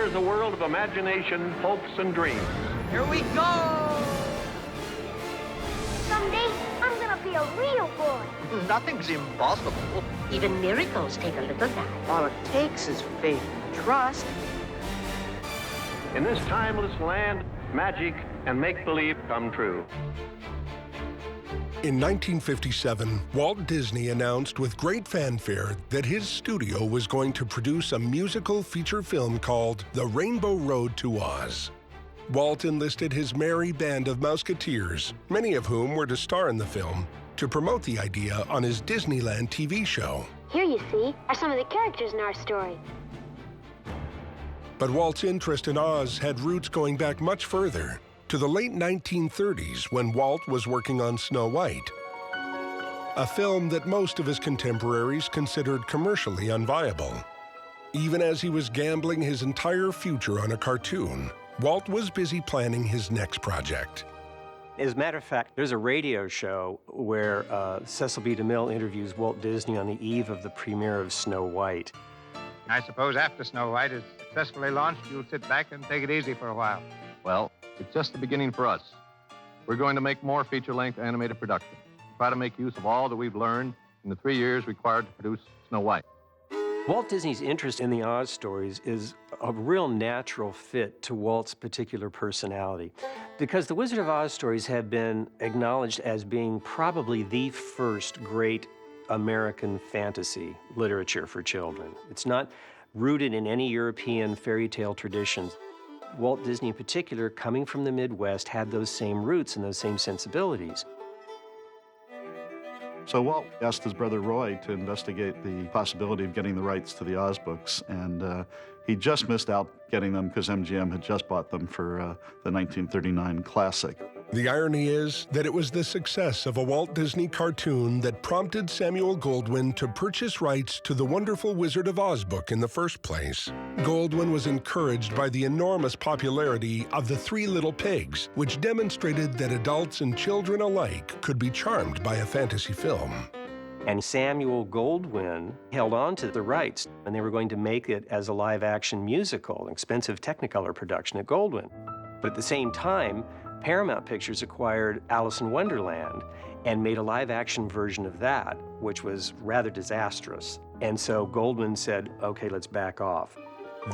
is a world of imagination, hopes, and dreams. Here we go! Someday, I'm gonna be a real boy. Nothing's impossible. Even miracles take a little time. All it takes is faith and trust. In this timeless land, magic and make-believe come true. In 1957, Walt Disney announced with great fanfare that his studio was going to produce a musical feature film called The Rainbow Road to Oz. Walt enlisted his merry band of Mouseketeers, many of whom were to star in the film, to promote the idea on his Disneyland TV show. Here, you see, are some of the characters in our story. But Walt's interest in Oz had roots going back much further, to the late 1930s when Walt was working on Snow White, a film that most of his contemporaries considered commercially unviable. Even as he was gambling his entire future on a cartoon, Walt was busy planning his next project. As a matter of fact, there's a radio show where Cecil B. DeMille interviews Walt Disney on the eve of the premiere of Snow White. I suppose after Snow White is successfully launched, you'll sit back and take it easy for a while. Well, it's just the beginning for us. We're going to make more feature-length animated productions. Try to make use of all that we've learned in the 3 years required to produce Snow White. Walt Disney's interest in the Oz stories is a real natural fit to Walt's particular personality, because the Wizard of Oz stories have been acknowledged as being probably the first great American fantasy literature for children. It's not rooted in any European fairy tale traditions. Walt Disney in particular, coming from the Midwest, had those same roots and those same sensibilities. So Walt asked his brother Roy to investigate the possibility of getting the rights to the Oz books, and he just missed out getting them because MGM had just bought them for the 1939 classic. The irony is that it was the success of a Walt Disney cartoon that prompted Samuel Goldwyn to purchase rights to the wonderful Wizard of Oz book in the first place. Goldwyn was encouraged by the enormous popularity of The Three Little Pigs, which demonstrated that adults and children alike could be charmed by a fantasy film. And Samuel Goldwyn held on to the rights, and they were going to make it as a live-action musical, an expensive Technicolor production at Goldwyn. But at the same time, Paramount Pictures acquired Alice in Wonderland and made a live-action version of that, which was rather disastrous. And so Goldwyn said, okay, let's back off.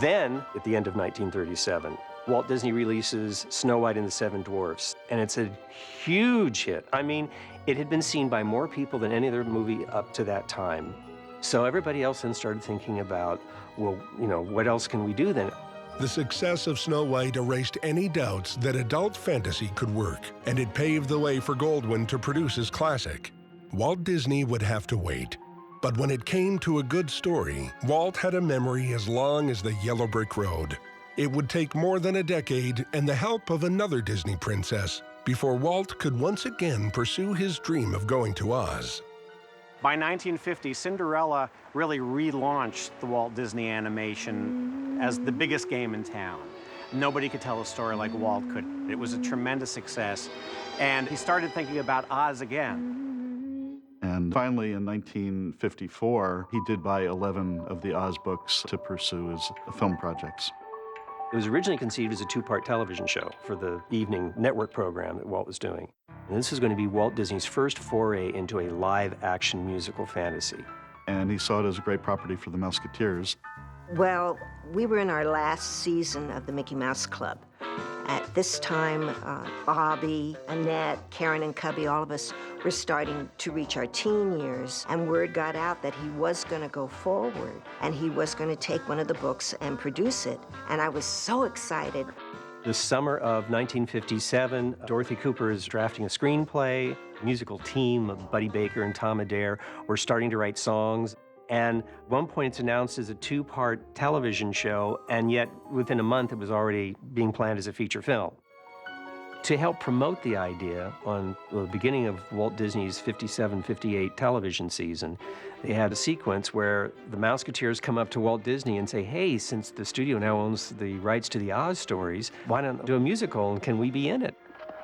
Then, at the end of 1937, Walt Disney releases Snow White and the Seven Dwarfs, and it's a huge hit. I mean, it had been seen by more people than any other movie up to that time. So everybody else then started thinking about, well, you know, what else can we do then? The success of Snow White erased any doubts that adult fantasy could work, and it paved the way for Goldwyn to produce his classic. Walt Disney would have to wait. But when it came to a good story, Walt had a memory as long as the yellow brick road. It would take more than a decade and the help of another Disney princess before Walt could once again pursue his dream of going to Oz. By 1950, Cinderella really relaunched the Walt Disney animation as the biggest game in town. Nobody could tell a story like Walt could. It was a tremendous success, and he started thinking about Oz again. And finally, in 1954, he did buy 11 of the Oz books to pursue his film projects. It was originally conceived as a two-part television show for the evening network program that Walt was doing. And this is going to be Walt Disney's first foray into a live-action musical fantasy. And he saw it as a great property for the Mouseketeers. Well, we were in our last season of the Mickey Mouse Club. At this time, Bobby, Annette, Karen, and Cubby, all of us were starting to reach our teen years, and word got out that he was going to go forward, and he was going to take one of the books and produce it. And I was so excited. The summer of 1957, Dorothy Cooper is drafting a screenplay. The musical team of Buddy Baker and Tom Adair were starting to write songs. And at one point it's announced as a two-part television show, and yet within a month it was already being planned as a feature film. To help promote the idea on the beginning of Walt Disney's 57-58 television season, they had a sequence where the Mouseketeers come up to Walt Disney and say, hey, since the studio now owns the rights to the Oz stories, why not do a musical, and can we be in it?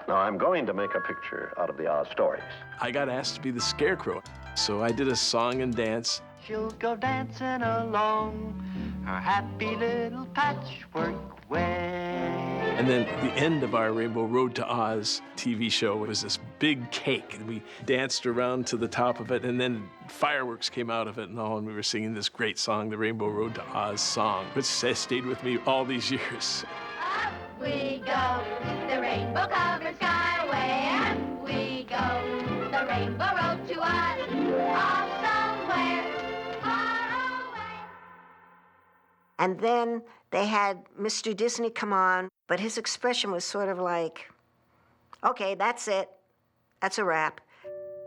Now, I'm going to make a picture out of the Oz stories. I got asked to be the Scarecrow, so I did a song and dance. She'll go dancing along Our happy little patchwork way. And then the end of our Rainbow Road to Oz TV show was this big cake. We danced around to the top of it, and then fireworks came out of it and all, and we were singing this great song, the Rainbow Road to Oz song, which has stayed with me all these years. Up we go, the rainbow-covered skyway. Up we go, the rainbow road to Oz. Off somewhere far away. And then they had Mr. Disney come on, but his expression was sort of like, okay, that's it. That's a wrap.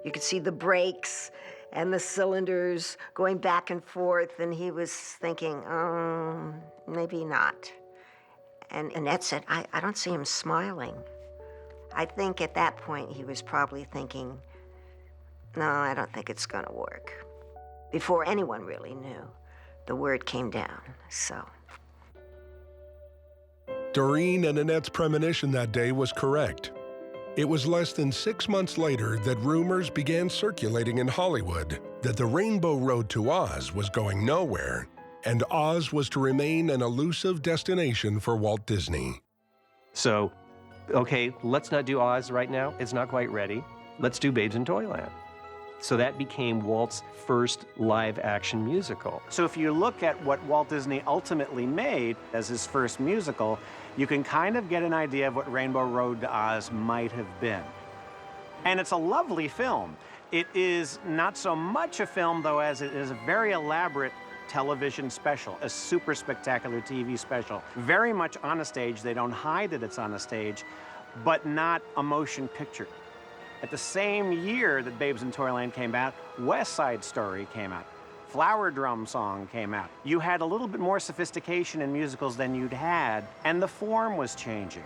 You could see the brakes and the cylinders going back and forth, and he was thinking, maybe not. And Annette said, I don't see him smiling. I think at that point he was probably thinking, no, I don't think it's gonna work. Before anyone really knew, the word came down, so. Doreen and Annette's premonition that day was correct. It was less than 6 months later that rumors began circulating in Hollywood that the Rainbow Road to Oz was going nowhere, and Oz was to remain an elusive destination for Walt Disney. So, okay, let's not do Oz right now. It's not quite ready. Let's do Babes in Toyland. So that became Walt's first live-action musical. So if you look at what Walt Disney ultimately made as his first musical, you can kind of get an idea of what Rainbow Road to Oz might have been. And it's a lovely film. It is not so much a film, though, as it is a very elaborate television special, a super spectacular TV special. Very much on a stage. They don't hide that it's on a stage, but not a motion picture. At the same year that Babes in Toyland came out, West Side Story came out. Flower Drum Song came out. You had a little bit more sophistication in musicals than you'd had, and the form was changing.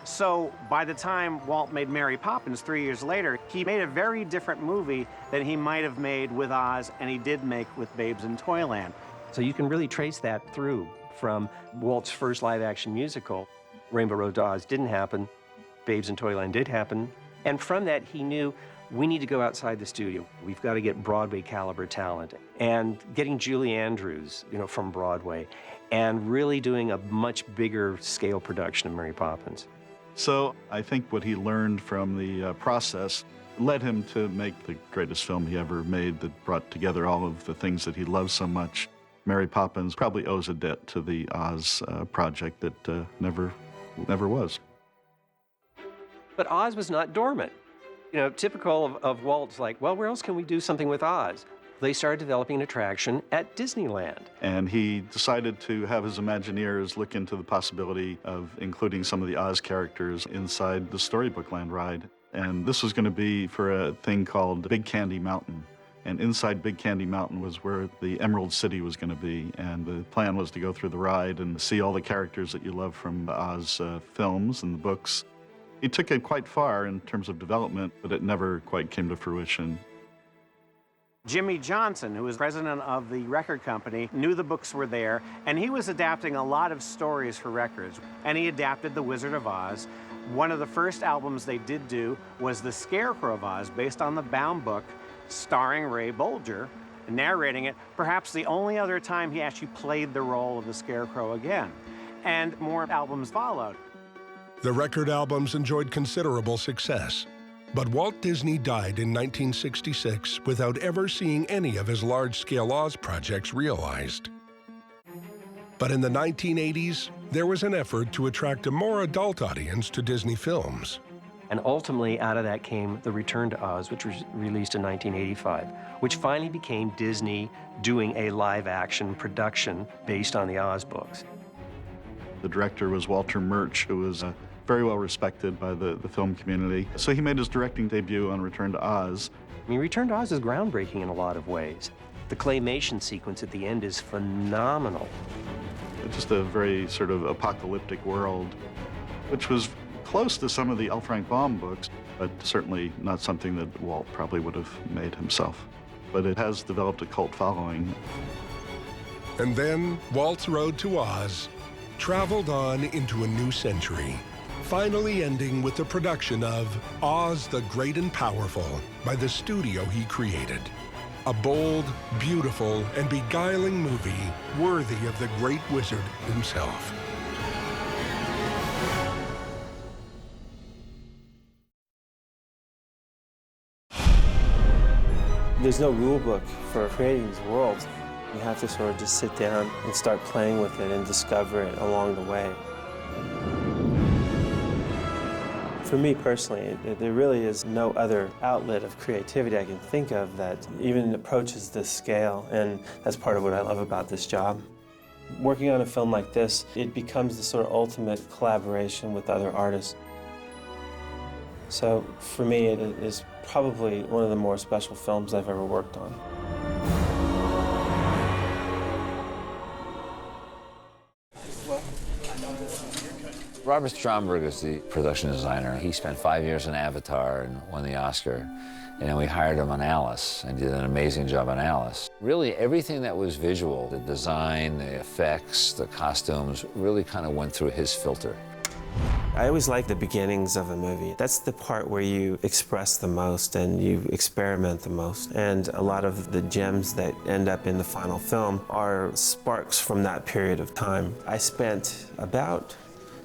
So by the time Walt made Mary Poppins 3 years later, he made a very different movie than he might have made with Oz, and he did make with Babes in Toyland. So you can really trace that through from Walt's first live-action musical. Rainbow Road to Oz didn't happen. Babes in Toyland did happen. And from that, he knew we need to go outside the studio. We've got to get Broadway caliber talent. And getting Julie Andrews, from Broadway, and really doing a much bigger scale production of Mary Poppins. So I think what he learned from the process led him to make the greatest film he ever made that brought together all of the things that he loved so much. Mary Poppins probably owes a debt to the Oz project that never was. But Oz was not dormant. Typical of Walt's like, well, where else can we do something with Oz? They started developing an attraction at Disneyland. And he decided to have his Imagineers look into the possibility of including some of the Oz characters inside the Storybook Land ride. And this was going to be for a thing called Big Candy Mountain. And inside Big Candy Mountain was where the Emerald City was going to be. And the plan was to go through the ride and see all the characters that you love from the Oz films and the books. He took it quite far in terms of development, but it never quite came to fruition. Jimmy Johnson, who was president of the record company, knew the books were there, and he was adapting a lot of stories for records. And he adapted The Wizard of Oz. One of the first albums they did do was The Scarecrow of Oz, based on the bound book, starring Ray Bolger, narrating it, perhaps the only other time he actually played the role of the Scarecrow again. And more albums followed. The record albums enjoyed considerable success, but Walt Disney died in 1966 without ever seeing any of his large-scale Oz projects realized. But in the 1980s, there was an effort to attract a more adult audience to Disney films. And ultimately, out of that came The Return to Oz, which was released in 1985, which finally became Disney doing a live-action production based on the Oz books. The director was Walter Murch, who was very well respected by the film community. So he made his directing debut on Return to Oz. Return to Oz is groundbreaking in a lot of ways. The claymation sequence at the end is phenomenal. Just a very sort of apocalyptic world, which was close to some of the L. Frank Baum books, but certainly not something that Walt probably would have made himself. But it has developed a cult following. And then Walt's road to Oz traveled on into a new century, finally ending with the production of Oz the Great and Powerful by the studio he created. A bold, beautiful, and beguiling movie worthy of the great wizard himself. There's no rule book for creating these worlds. You have to sort of just sit down and start playing with it and discover it along the way. For me personally, there really is no other outlet of creativity I can think of that even approaches this scale, and that's part of what I love about this job. Working on a film like this, it becomes the sort of ultimate collaboration with other artists. So for me, it is probably one of the more special films I've ever worked on. Robert Stromberg is the production designer. He spent 5 years on Avatar and won the Oscar. And then we hired him on Alice and did an amazing job on Alice. Really, everything that was visual, the design, the effects, the costumes, really kind of went through his filter. I always like the beginnings of a movie. That's the part where you express the most and you experiment the most. And a lot of the gems that end up in the final film are sparks from that period of time. I spent about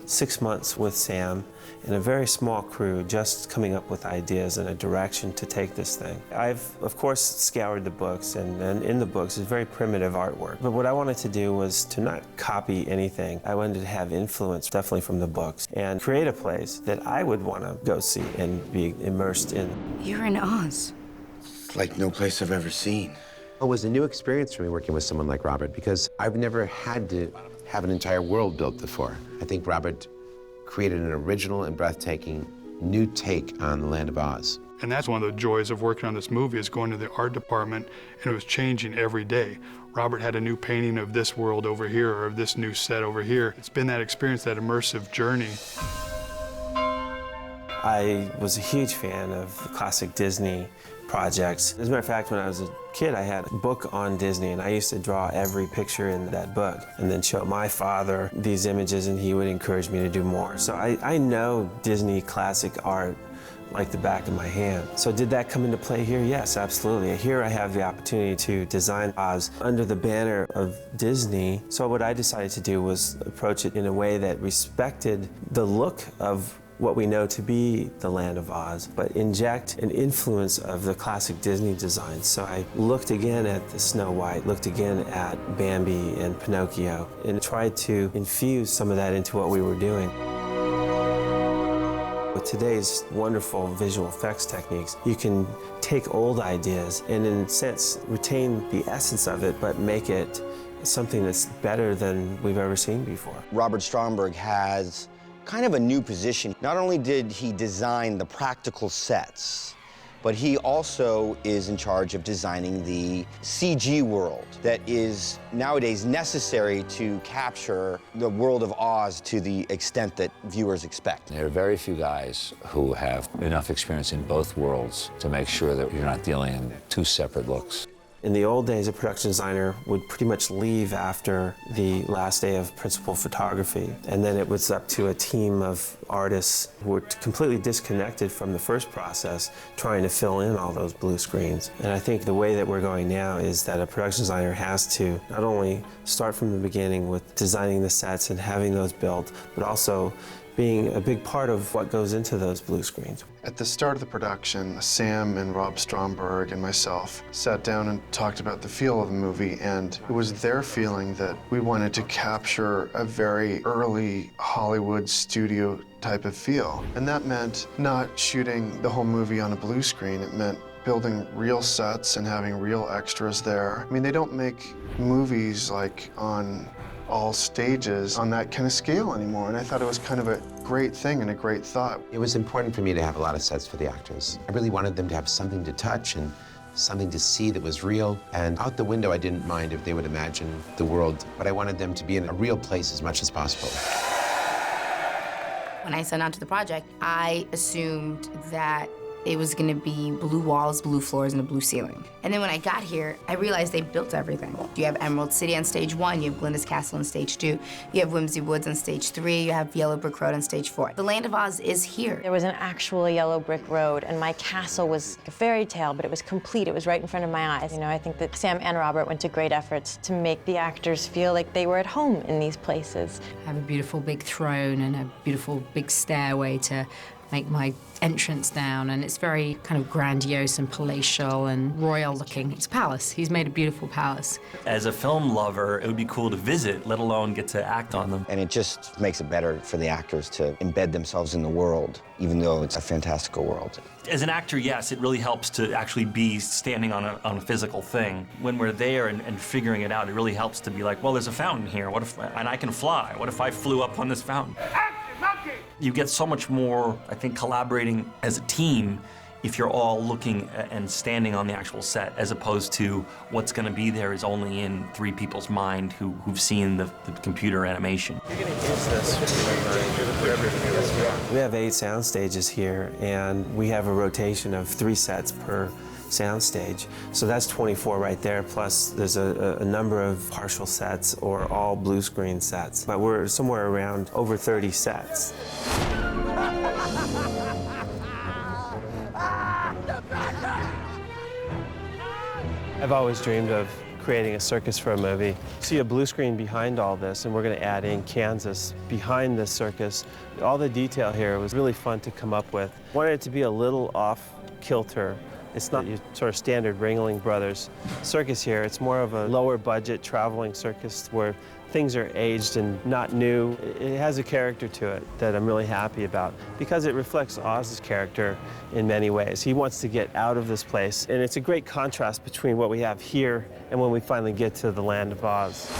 6 months with Sam in a very small crew, just coming up with ideas and a direction to take this thing. I've, of course, scoured the books, and in the books is very primitive artwork. But what I wanted to do was to not copy anything. I wanted to have influence, definitely from the books, and create a place that I would want to go see and be immersed in. You're in Oz. It's like no place I've ever seen. It was a new experience for me working with someone like Robert, because I've never had to have an entire world built before. I think Robert created an original and breathtaking new take on the Land of Oz. And that's one of the joys of working on this movie, is going to the art department, and it was changing every day. Robert had a new painting of this world over here, or of this new set over here. It's been that experience, that immersive journey. I was a huge fan of the classic Disney projects. As a matter of fact, when I was a kid, I had a book on Disney, and I used to draw every picture in that book and then show my father these images, and he would encourage me to do more. So I know Disney classic art like the back of my hand. So did that come into play here? Yes, absolutely. Here I have the opportunity to design Oz under the banner of Disney. So what I decided to do was approach it in a way that respected the look of what we know to be the Land of Oz, but inject an influence of the classic Disney design. So I looked again at the Snow White, looked again at Bambi and Pinocchio, and tried to infuse some of that into what we were doing. With today's wonderful visual effects techniques, you can take old ideas and, in a sense, retain the essence of it, but make it something that's better than we've ever seen before. Robert Stromberg has kind of a new position. Not only did he design the practical sets, but he also is in charge of designing the CG world that is nowadays necessary to capture the world of Oz to the extent that viewers expect. There are very few guys who have enough experience in both worlds to make sure that you're not dealing in two separate looks. In the old days, a production designer would pretty much leave after the last day of principal photography. And then it was up to a team of artists who were completely disconnected from the first process, trying to fill in all those blue screens. And I think the way that we're going now is that a production designer has to not only start from the beginning with designing the sets and having those built, but also being a big part of what goes into those blue screens. At the start of the production, Sam and Rob Stromberg and myself sat down and talked about the feel of the movie, and it was their feeling that we wanted to capture a very early Hollywood studio type of feel. And that meant not shooting the whole movie on a blue screen. It meant building real sets and having real extras there. I mean, they don't make movies like on all stages on that kind of scale anymore, and I thought it was kind of a great thing and a great thought. It was important for me to have a lot of sets for the actors. I really wanted them to have something to touch and something to see that was real. And out the window, I didn't mind if they would imagine the world, but I wanted them to be in a real place as much as possible. When I signed on to the project, I assumed that it was gonna be blue walls, blue floors, and a blue ceiling. And then when I got here, I realized they built everything. You have Emerald City on stage 1, you have Glinda's Castle on stage 2, you have Whimsy Woods on stage 3, you have Yellow Brick Road on stage 4. The Land of Oz is here. There was an actual yellow brick road, and my castle was a fairy tale, but it was complete. It was right in front of my eyes. You know, I think that Sam and Robert went to great efforts to make the actors feel like they were at home in these places. I have a beautiful big throne and a beautiful big stairway to make my entrance down, and it's very kind of grandiose and palatial and royal looking. It's a palace. He's made a beautiful palace. As a film lover, it would be cool to visit, let alone get to act on them. And it just makes it better for the actors to embed themselves in the world, even though it's a fantastical world. As an actor, yes, it really helps to actually be standing on a physical thing. When we're there and figuring it out, it really helps to be like, well, there's a fountain here. What if, and I can fly. What if I flew up on this fountain? You get so much more, I think, collaborating as a team if you're all looking and standing on the actual set, as opposed to what's going to be there is only in 3 people's mind who've seen the computer animation. You're going to use this. We have 8 sound stages here, and we have a rotation of 3 sets per soundstage. So that's 24 right there, plus there's a number of partial sets or all blue screen sets. But we're somewhere around over 30 sets. I've always dreamed of creating a circus for a movie. See a blue screen behind all this, and we're going to add in Kansas behind this circus. All the detail here was really fun to come up with. Wanted it to be a little off kilter. It's not your sort of standard Ringling Brothers circus here. It's more of a lower budget traveling circus where things are aged and not new. It has a character to it that I'm really happy about because it reflects Oz's character in many ways. He wants to get out of this place, and it's a great contrast between what we have here and when we finally get to the Land of Oz.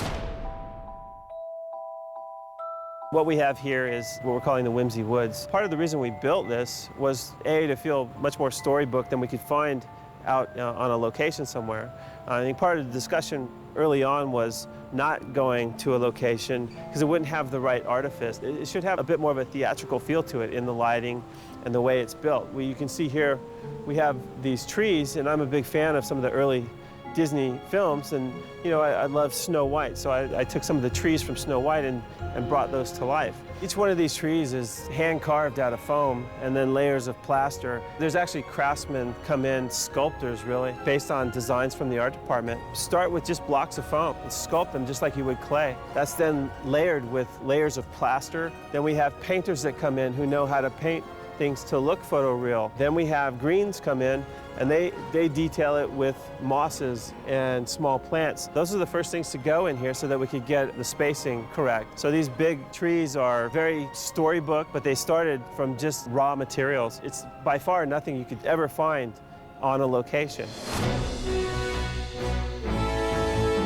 What we have here is what we're calling the Whimsy Woods. Part of the reason we built this was, A, to feel much more storybook than we could find out on a location somewhere. I think part of the discussion early on was not going to a location because it wouldn't have the right artifice. It should have a bit more of a theatrical feel to it in the lighting and the way it's built. You can see here we have these trees, and I'm a big fan of some of the early Disney films, and you know, I love Snow White, so I took some of the trees from Snow White and brought those to life. Each one of these trees is hand carved out of foam and then layers of plaster. There's actually craftsmen come in, sculptors really, based on designs from the art department. Start with just blocks of foam and sculpt them just like you would clay. That's then layered with layers of plaster. Then we have painters that come in who know how to paint things to look photoreal. Then we have greens come in, and they detail it with mosses and small plants. Those are the first things to go in here so that we could get the spacing correct. So these big trees are very storybook, but they started from just raw materials. It's by far nothing you could ever find on a location.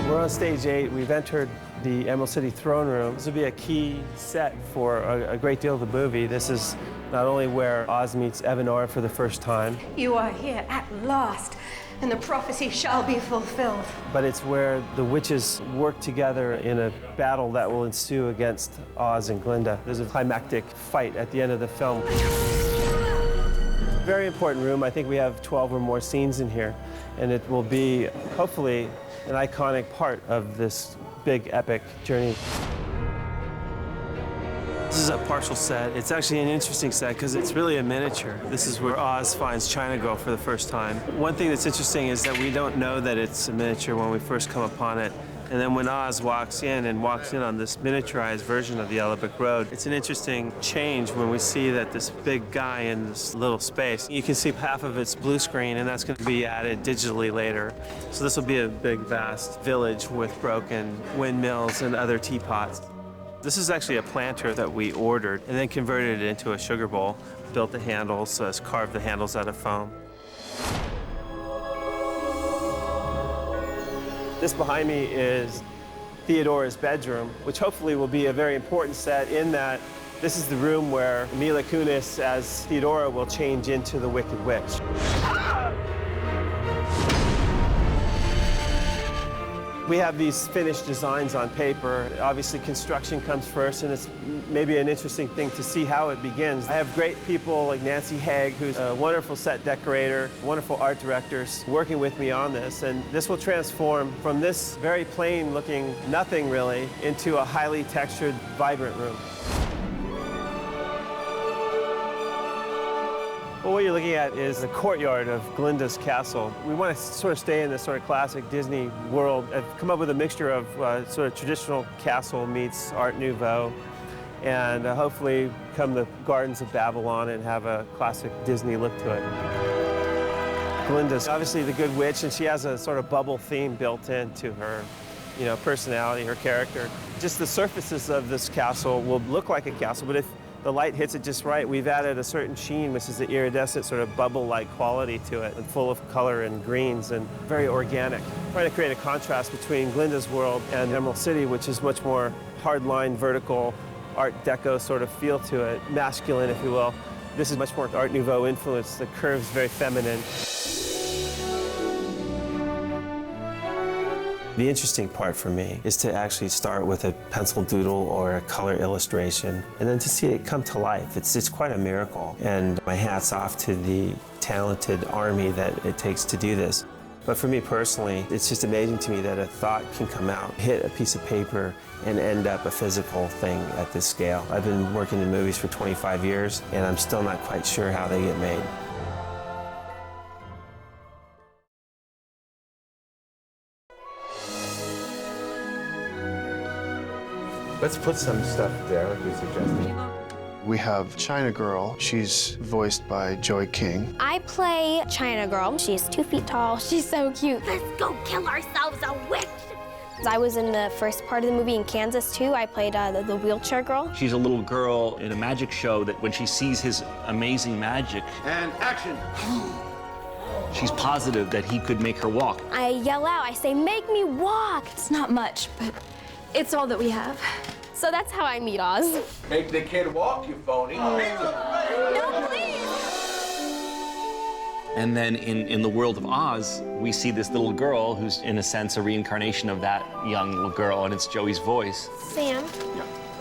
We're on stage 8. We've entered the Emerald City Throne Room. This will be a key set for a great deal of the movie. This is not only where Oz meets Evanora for the first time, You are here at last, and the prophecy shall be fulfilled. but it's where the witches work together in a battle that will ensue against Oz and Glinda. There's a climactic fight at the end of the film. Very important room. I think we have 12 or more scenes in here, and it will be, hopefully, an iconic part of this big epic journey. This is a partial set. It's actually an interesting set because it's really a miniature. This is where Oz finds China Girl for the first time. One thing that's interesting is that we don't know that it's a miniature when we first come upon it. And then when Oz walks in on this miniaturized version of the Yellow Brick Road, it's an interesting change when we see that this big guy in this little space. You can see half of it's blue screen, and that's going to be added digitally later. So this will be a big, vast village with broken windmills and other teapots. This is actually a planter that we ordered and then converted it into a sugar bowl, built the handles, carved the handles out of foam. This behind me is Theodora's bedroom, which hopefully will be a very important set in that this is the room where Mila Kunis as Theodora will change into the Wicked Witch. We have these finished designs on paper. Obviously, construction comes first, and it's maybe an interesting thing to see how it begins. I have great people like Nancy Haig, who's a wonderful set decorator, wonderful art directors working with me on this, and this will transform from this very plain-looking nothing, really, into a highly textured, vibrant room. Well, what you're looking at is the courtyard of Glinda's castle. We want to sort of stay in this sort of classic Disney world. I've come up with a mixture of sort of traditional castle meets Art Nouveau, and hopefully come the Gardens of Babylon and have a classic Disney look to it. Glinda's obviously the good witch, and she has a sort of bubble theme built into her, you know, personality, her character. Just the surfaces of this castle will look like a castle, but if the light hits it just right, we've added a certain sheen, which is the iridescent sort of bubble-like quality to it, and full of color and greens and very organic. Trying to create a contrast between Glinda's world and Emerald City, which is much more hard-line, vertical, Art Deco sort of feel to it, masculine, if you will. This is much more Art Nouveau influence. The curve's very feminine. The interesting part for me is to actually start with a pencil doodle or a color illustration, and then to see it come to life. It's quite a miracle, and my hat's off to the talented army that it takes to do this. But for me personally, it's just amazing to me that a thought can come out, hit a piece of paper, and end up a physical thing at this scale. I've been working in movies for 25 years, and I'm still not quite sure how they get made. Let's put some stuff there, like you suggested. We have China Girl. She's voiced by Joy King. I play China Girl. She's 2 feet tall. She's so cute. Let's go kill ourselves a witch. I was in the first part of the movie in Kansas, too. I played the wheelchair girl. She's a little girl in a magic show that when she sees his amazing magic... And action! She's positive that he could make her walk. I yell out. I say, make me walk. It's not much, but it's all that we have. So that's how I meet Oz. Make the kid walk, you phony. No, please! And then in the world of Oz, we see this little girl who's, in a sense, a reincarnation of that young little girl, and it's Joey's voice. Sam,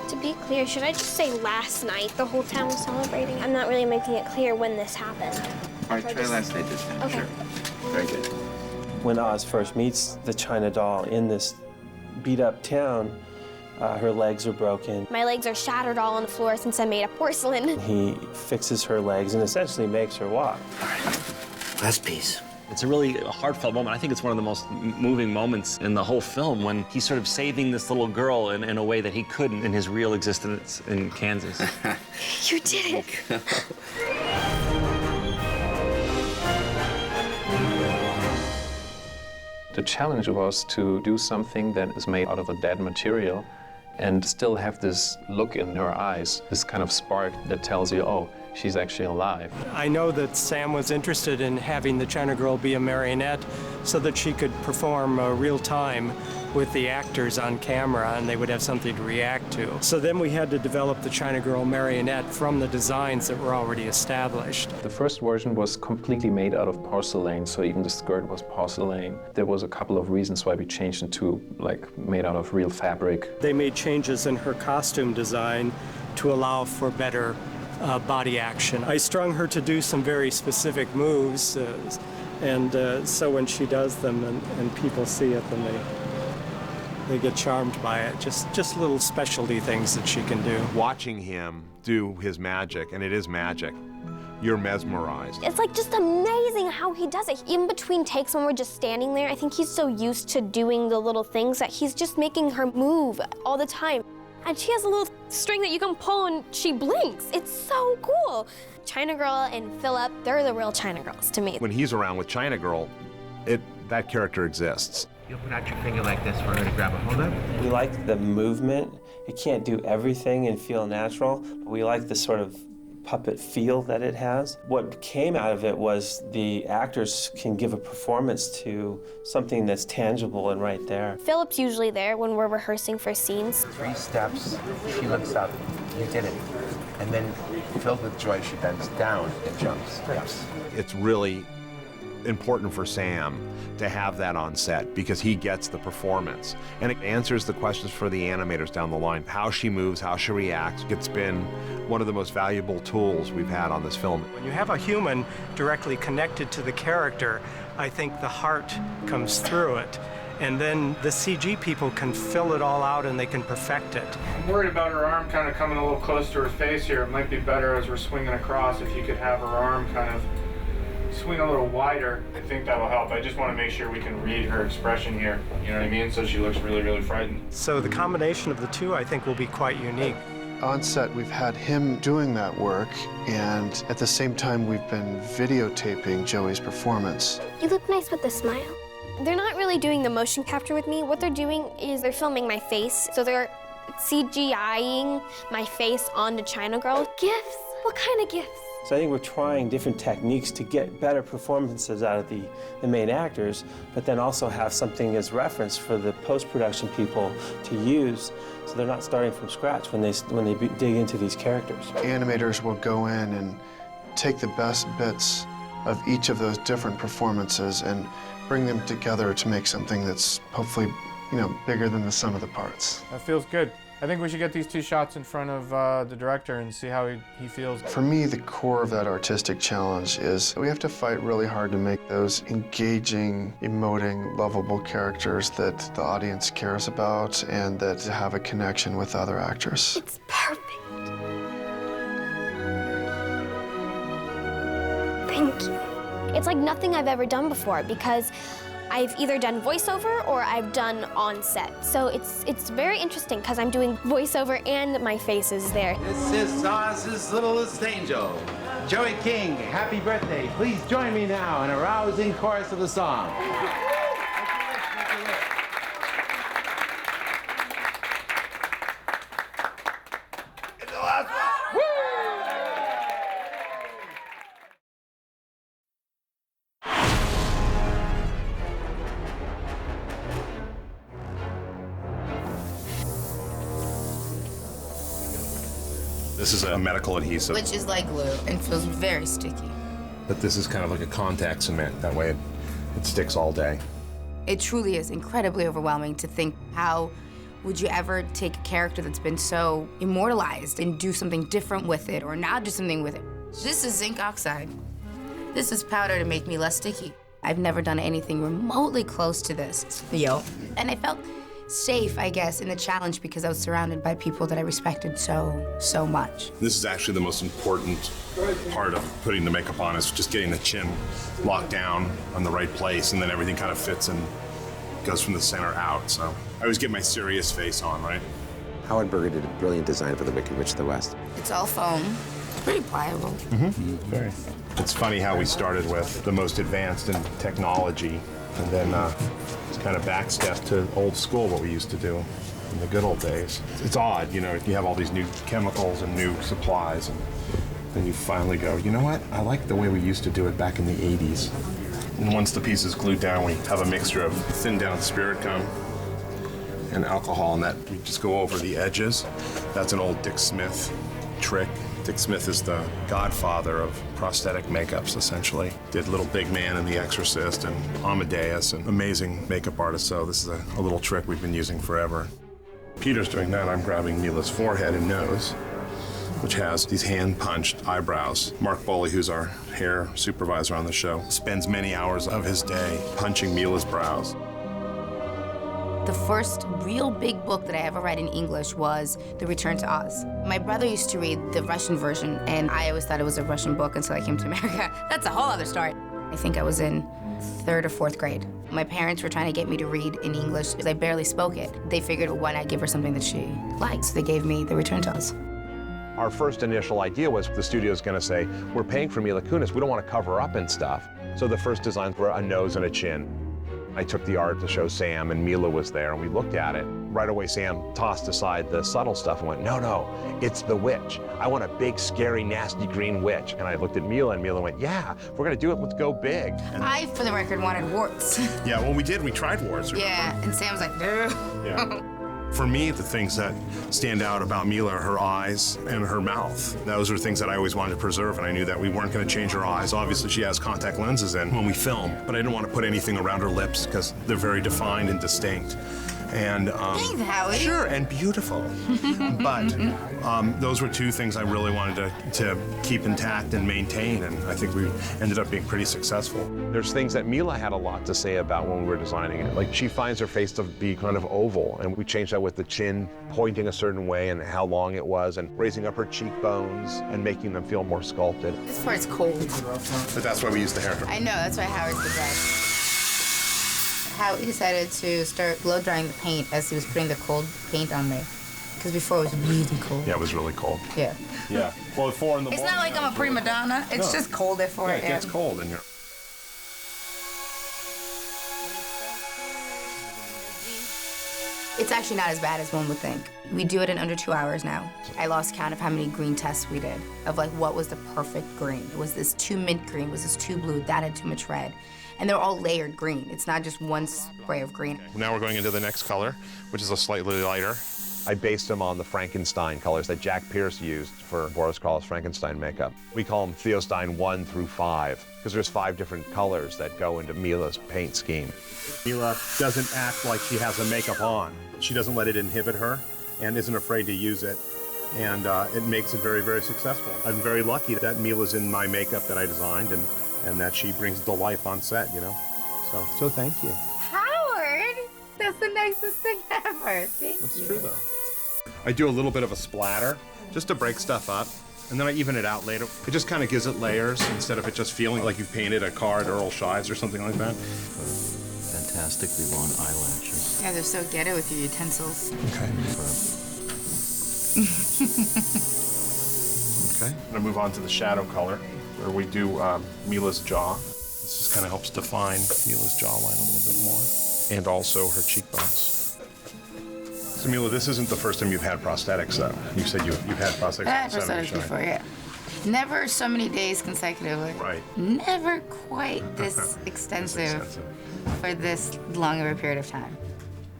to be clear, should I just say last night the whole town was celebrating? I'm not really making it clear when this happened. All right, try last night this time. Okay. Sure. Very good. When Oz first meets the China doll in this beat-up town, her legs are broken. My legs are shattered all on the floor since I'm made of porcelain. He fixes her legs and essentially makes her walk. Last piece. It's a really heartfelt moment. I think it's one of the most moving moments in the whole film when he's sort of saving this little girl in a way that he couldn't in his real existence in Kansas. You did it. The challenge was to do something that is made out of a dead material and still have this look in her eyes, this kind of spark that tells you, oh, she's actually alive. I know that Sam was interested in having the China Girl be a marionette so that she could perform real time with the actors on camera and they would have something to react to. So then we had to develop the China Girl marionette from the designs that were already established. The first version was completely made out of porcelain, so even the skirt was porcelain. There was a couple of reasons why we changed it to made out of real fabric. They made changes in her costume design to allow for better body action. I strung her to do some very specific moves, and so when she does them and people see it, then they get charmed by it. Just little specialty things that she can do. Watching him do his magic, and it is magic, you're mesmerized. It's like just amazing how he does it. Even between takes when we're just standing there, I think he's so used to doing the little things that he's just making her move all the time. And she has a little string that you can pull and she blinks. It's so cool. China Girl and Philip, they're the real China Girls to me. When he's around with China Girl, that character exists. You'll put out your finger like this for her to grab a hold of. We like the movement. It can't do everything and feel natural, but we like the sort of puppet feel that it has. What came out of it was the actors can give a performance to something that's tangible and right there. Philip's usually there when we're rehearsing for scenes. 3 steps, she looks up, you did it. And then, filled with joy, she bends down and jumps. Yes. It's really important for Sam to have that on set because he gets the performance. And it answers the questions for the animators down the line. How she moves, how she reacts. It's been one of the most valuable tools we've had on this film. When you have a human directly connected to the character, I think the heart comes through it. And then the CG people can fill it all out and they can perfect it. I'm worried about her arm kind of coming a little close to her face here. It might be better as we're swinging across if you could have her arm kind of swing a little wider. I think that'll help. I just want to make sure we can read her expression here, you know what I mean? So she looks really, really frightened. So the combination of the two, I think, will be quite unique. On set, we've had him doing that work, and at the same time, we've been videotaping Joey's performance. You look nice with the smile. They're not really doing the motion capture with me. What they're doing is they're filming my face. So they're CGI-ing my face onto China Girl. Gifts? What kind of gifts? So I think we're trying different techniques to get better performances out of the main actors, but then also have something as reference for the post-production people to use, so they're not starting from scratch when they dig into these characters. Animators will go in and take the best bits of each of those different performances and bring them together to make something that's hopefully, bigger than the sum of the parts. That feels good. I think we should get these 2 shots in front of the director and see how he feels. For me, the core of that artistic challenge is we have to fight really hard to make those engaging, emoting, lovable characters that the audience cares about and that have a connection with other actors. It's perfect. Thank you. It's like nothing I've ever done before because I've either done voiceover or I've done on set. So it's very interesting because I'm doing voiceover and my face is there. This is Oz's littlest angel. Joey King, happy birthday. Please join me now in a rousing chorus of the song. This is a medical adhesive. Which is like glue and feels very sticky. But this is kind of like a contact cement. That way it sticks all day. It truly is incredibly overwhelming to think, how would you ever take a character that's been so immortalized and do something different with it or not do something with it? This is zinc oxide. This is powder to make me less sticky. I've never done anything remotely close to this. And I felt safe, I guess, in the challenge because I was surrounded by people that I respected so much. This is actually the most important part of putting the makeup on, is just getting the chin locked down on the right place, and then everything kind of fits and goes from the center out. So I always get my serious face on, right? Howard Berger did a brilliant design for the Wicked Witch of the West. It's all foam. It's pretty pliable. Very. It's funny how we started with the most advanced in technology, and then it's kind of backstep to old school, what we used to do in the good old days. It's odd, you have all these new chemicals and new supplies, and then you finally go, you know what? I like the way we used to do it back in the 80s. And once the piece is glued down, we have a mixture of thinned down spirit gum and alcohol, and that we just go over the edges. That's an old Dick Smith trick. Dick Smith is the godfather of prosthetic makeups, essentially. Did Little Big Man in The Exorcist and Amadeus, and amazing makeup artist, so this is a little trick we've been using forever. Peter's doing that. I'm grabbing Mila's forehead and nose, which has these hand-punched eyebrows. Mark Boley, who's our hair supervisor on the show, spends many hours of his day punching Mila's brows. The first real big book that I ever read in English was The Return to Oz. My brother used to read the Russian version, and I always thought it was a Russian book until I came to America. That's a whole other story. I think I was in 3rd or 4th grade. My parents were trying to get me to read in English because I barely spoke it. They figured, why not give her something that she likes? So they gave me The Return to Oz. Our first initial idea was the studio's going to say, we're paying for Mila Kunis, we don't want to cover her up and stuff. So the first designs were a nose and a chin. I took the art to show Sam, and Mila was there, and we looked at it. Right away, Sam tossed aside the subtle stuff and went, no, it's the witch. I want a big, scary, nasty green witch. And I looked at Mila, and Mila went, yeah, if we're going to do it, let's go big. And I, for the record, wanted warts. yeah, well, we did. We tried warts. Yeah, and Sam was like, no. Yeah. For me, the things that stand out about Mila are her eyes and her mouth. Those are things that I always wanted to preserve, and I knew that we weren't going to change her eyes. Obviously, she has contact lenses in when we film, but I didn't want to put anything around her lips because they're very defined and distinct. And Thanks, Howie. sure, and beautiful. But those were two things I really wanted to keep intact and maintain, and I think we ended up being pretty successful. There's things that Mila had a lot to say about when we were designing it. Like, she finds her face to be kind of oval, and we changed that with the chin pointing a certain way and how long it was, and raising up her cheekbones and making them feel more sculpted. This part's cold. But that's why we used the hair. I know, that's why Howard's the best. Howie decided to start blow drying the paint as he was putting the cold paint on me. Because before it was really cold. Yeah, it was really cold. Yeah. Yeah. Well, at 4 in the It's morning. not like I'm a prima donna. It's No. just cold at 4 Yeah, a.m. it gets cold in here. It's actually not as bad as one would think. We do it in under 2 hours now. I lost count of how many green tests we did, of like what was the perfect green. Was this too mint green? Was this too blue? That had too much red. And they're all layered green. It's not just one spray of green. Now we're going into the next color, which is a slightly lighter. I based them on the Frankenstein colors that Jack Pierce used for Boris Karloff's Frankenstein makeup. We call them Theostein 1 through 5, because there's 5 different colors that go into Mila's paint scheme. Mila doesn't act like she has the makeup on. She doesn't let it inhibit her and isn't afraid to use it. And it makes it very, very successful. I'm very lucky that Mila's in my makeup that I designed and that she brings it to life on set, you know? So thank you. Howard! That's the nicest thing ever. Thank you. It's true, though. I do a little bit of a splatter just to break stuff up, and then I even it out later. It just kind of gives it layers instead of it just feeling like you've painted a car at Earl Shives or something like that. Fantastically long eyelashes. Yeah, they're so ghetto with your utensils. Okay. Okay. I'm gonna move on to the shadow color, where we do Mila's jaw. This just kind of helps define Mila's jawline a little bit more, and also her cheekbones. So Mila, this isn't the first time you've had prosthetics, though. You said you've had prosthetics. I had on set of prosthetics your before, showing. yeah. Never so many days consecutively. Right. Never quite this extensive for this long of a period of time.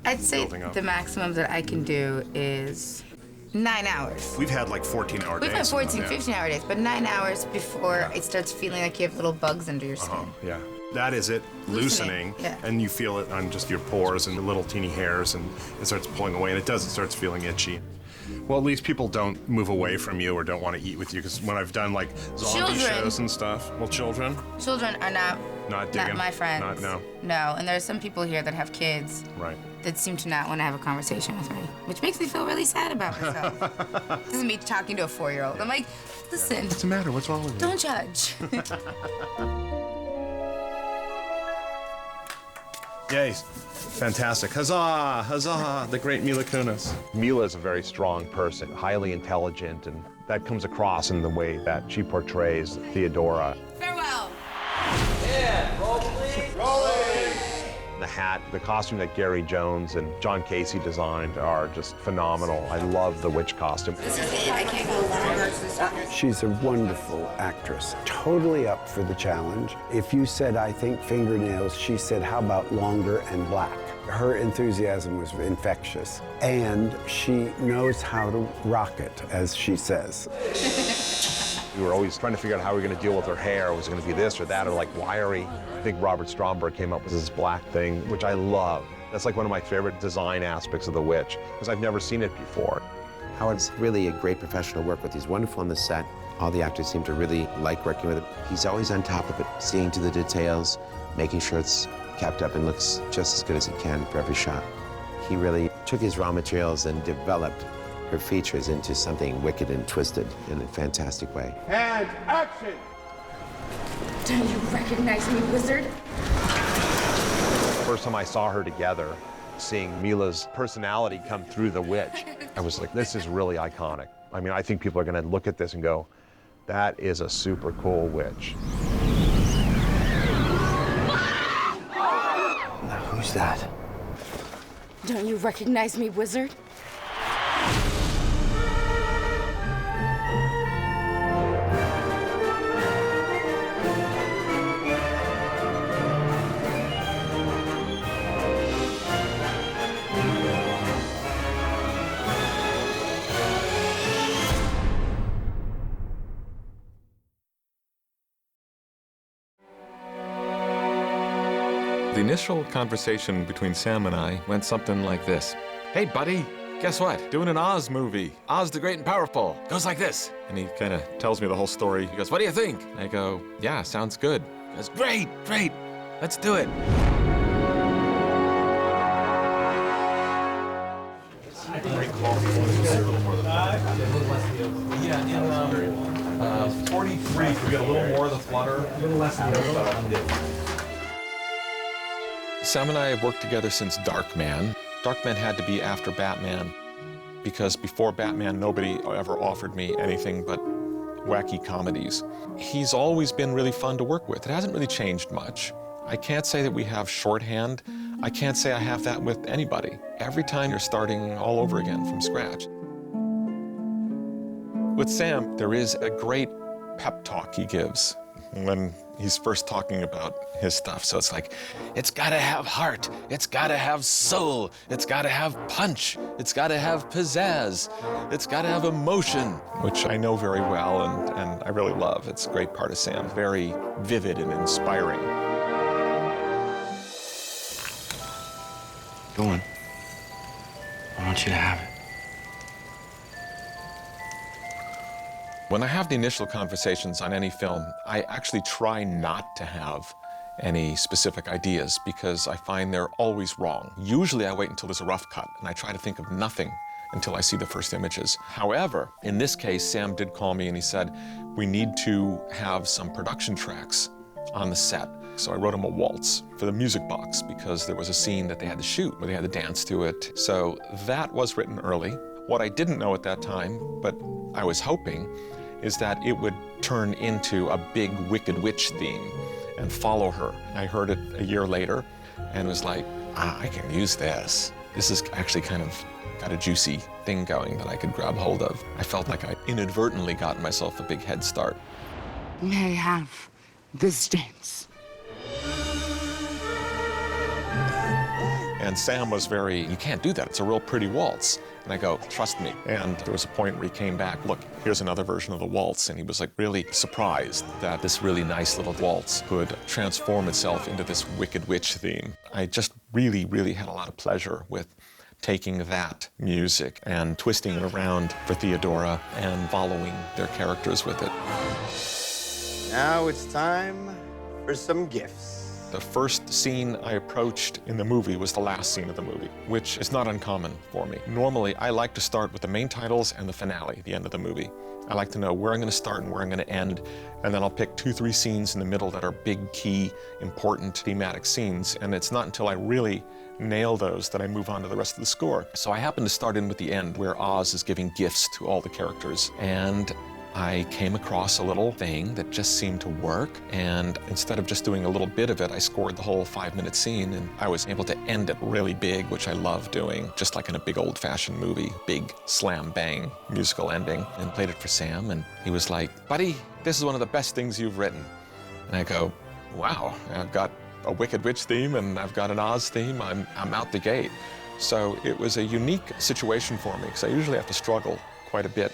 I'd say Building up. the maximum that I can do is 9 hours. We've had like 14-hour days. We've had 14, yeah. 15-hour days, but 9 hours before it starts feeling like you have little bugs under your skin. Yeah. That is it, loosening, Yeah. and you feel it on just your pores and the little teeny hairs, and it starts pulling away, and it does, it starts feeling itchy. Well, at least people don't move away from you or don't want to eat with you, because when I've done like zombie Children. shows and stuff, well, children, Children are not digging. not my friends. No. No, and there are some people here that have kids Right. that seem to not want to have a conversation with me, which makes me feel really sad about myself. This is me talking to a 4-year-old. I'm like, listen. What's the matter? What's wrong with you? Don't judge. Yay. Fantastic. Huzzah! Huzzah! The great Mila Kunis. Mila is a very strong person, highly intelligent, and that comes across in the way that she portrays Theodora. Farewell. Yeah, roll please. Rolling. The hat, the costume that Gary Jones and John Casey designed are just phenomenal. I love the witch costume. This is it. I can't go longer. She's a wonderful actress, totally up for the challenge. If you said, I think fingernails, she said, how about longer and black? Her enthusiasm was infectious, and she knows how to rock it, as she says. We were always trying to figure out how we were going to deal with her hair. Was it going to be this or that, or like wiry? I think Robert Stromberg came up with this black thing, which I love. That's like one of my favorite design aspects of The Witch, because I've never seen it before. Howard's really a great professional to work with. He's wonderful on the set. All the actors seem to really like working with him. He's always on top of it, seeing to the details, making sure it's kept up and looks just as good as it can for every shot. He really took his raw materials and developed her features into something wicked and twisted in a fantastic way. And action! Don't you recognize me, wizard? First time I saw her together, seeing Mila's personality come through The Witch, I was like, this is really iconic. I mean, I think people are going to look at this and go, that is a super cool witch. Now, who's that? Don't you recognize me, wizard? The initial conversation between Sam and I went something like this. Hey, buddy, guess what? Doing an Oz movie. Oz the Great and Powerful. Goes like this. And he kind of tells me the whole story. He goes, what do you think? I go, yeah, sounds good. He goes, great, great, let's do it. Yeah, in 43, could we get a little more of the flutter? A little less than Sam and I have worked together since Darkman. Darkman had to be after Batman because before Batman, nobody ever offered me anything but wacky comedies. He's always been really fun to work with. It hasn't really changed much. I can't say that we have shorthand. I can't say I have that with anybody. Every time you're starting all over again from scratch. With Sam, there is a great pep talk he gives when he's first talking about his stuff. So it's like, it's gotta have heart, it's gotta have soul, it's gotta have punch, it's gotta have pizzazz, it's gotta have emotion, which I know very well and I really love. It's a great part of Sam, very vivid and inspiring. Go on. I want you to have it. When I have the initial conversations on any film, I actually try not to have any specific ideas because I find they're always wrong. Usually I wait until there's a rough cut and I try to think of nothing until I see the first images. However, in this case, Sam did call me and he said, we need to have some production tracks on the set. So I wrote him a waltz for the music box because there was a scene that they had to shoot where they had to dance to it. So that was written early. What I didn't know at that time, but I was hoping, is that it would turn into a big Wicked Witch theme and follow her. I heard it a year later and was like, I can use this. This has actually kind of got a juicy thing going that I could grab hold of. I felt like I inadvertently got myself a big head start. May I have this dance? And Sam was very, you can't do that, it's a real pretty waltz. And I go, trust me. And there was a point where he came back, look, here's another version of the waltz. And he was like really surprised that this really nice little waltz could transform itself into this Wicked Witch theme. I just really, really had a lot of pleasure with taking that music and twisting it around for Theodora and following their characters with it. Now it's time for some gifts. The first scene I approached in the movie was the last scene of the movie, which is not uncommon for me. Normally, I like to start with the main titles and the finale, the end of the movie. I like to know where I'm going to start and where I'm going to end, and then I'll pick 2-3 scenes in the middle that are big, key, important thematic scenes, and it's not until I really nail those that I move on to the rest of the score. So I happen to start in with the end, where Oz is giving gifts to all the characters, and I came across a little thing that just seemed to work, and instead of just doing a little bit of it, I scored the whole 5-minute scene, and I was able to end it really big, which I love doing, just like in a big old-fashioned movie, big slam-bang musical ending, and played it for Sam, and he was like, buddy, this is one of the best things you've written. And I go, wow, I've got a Wicked Witch theme, and I've got an Oz theme, I'm out the gate. So it was a unique situation for me, because I usually have to struggle quite a bit.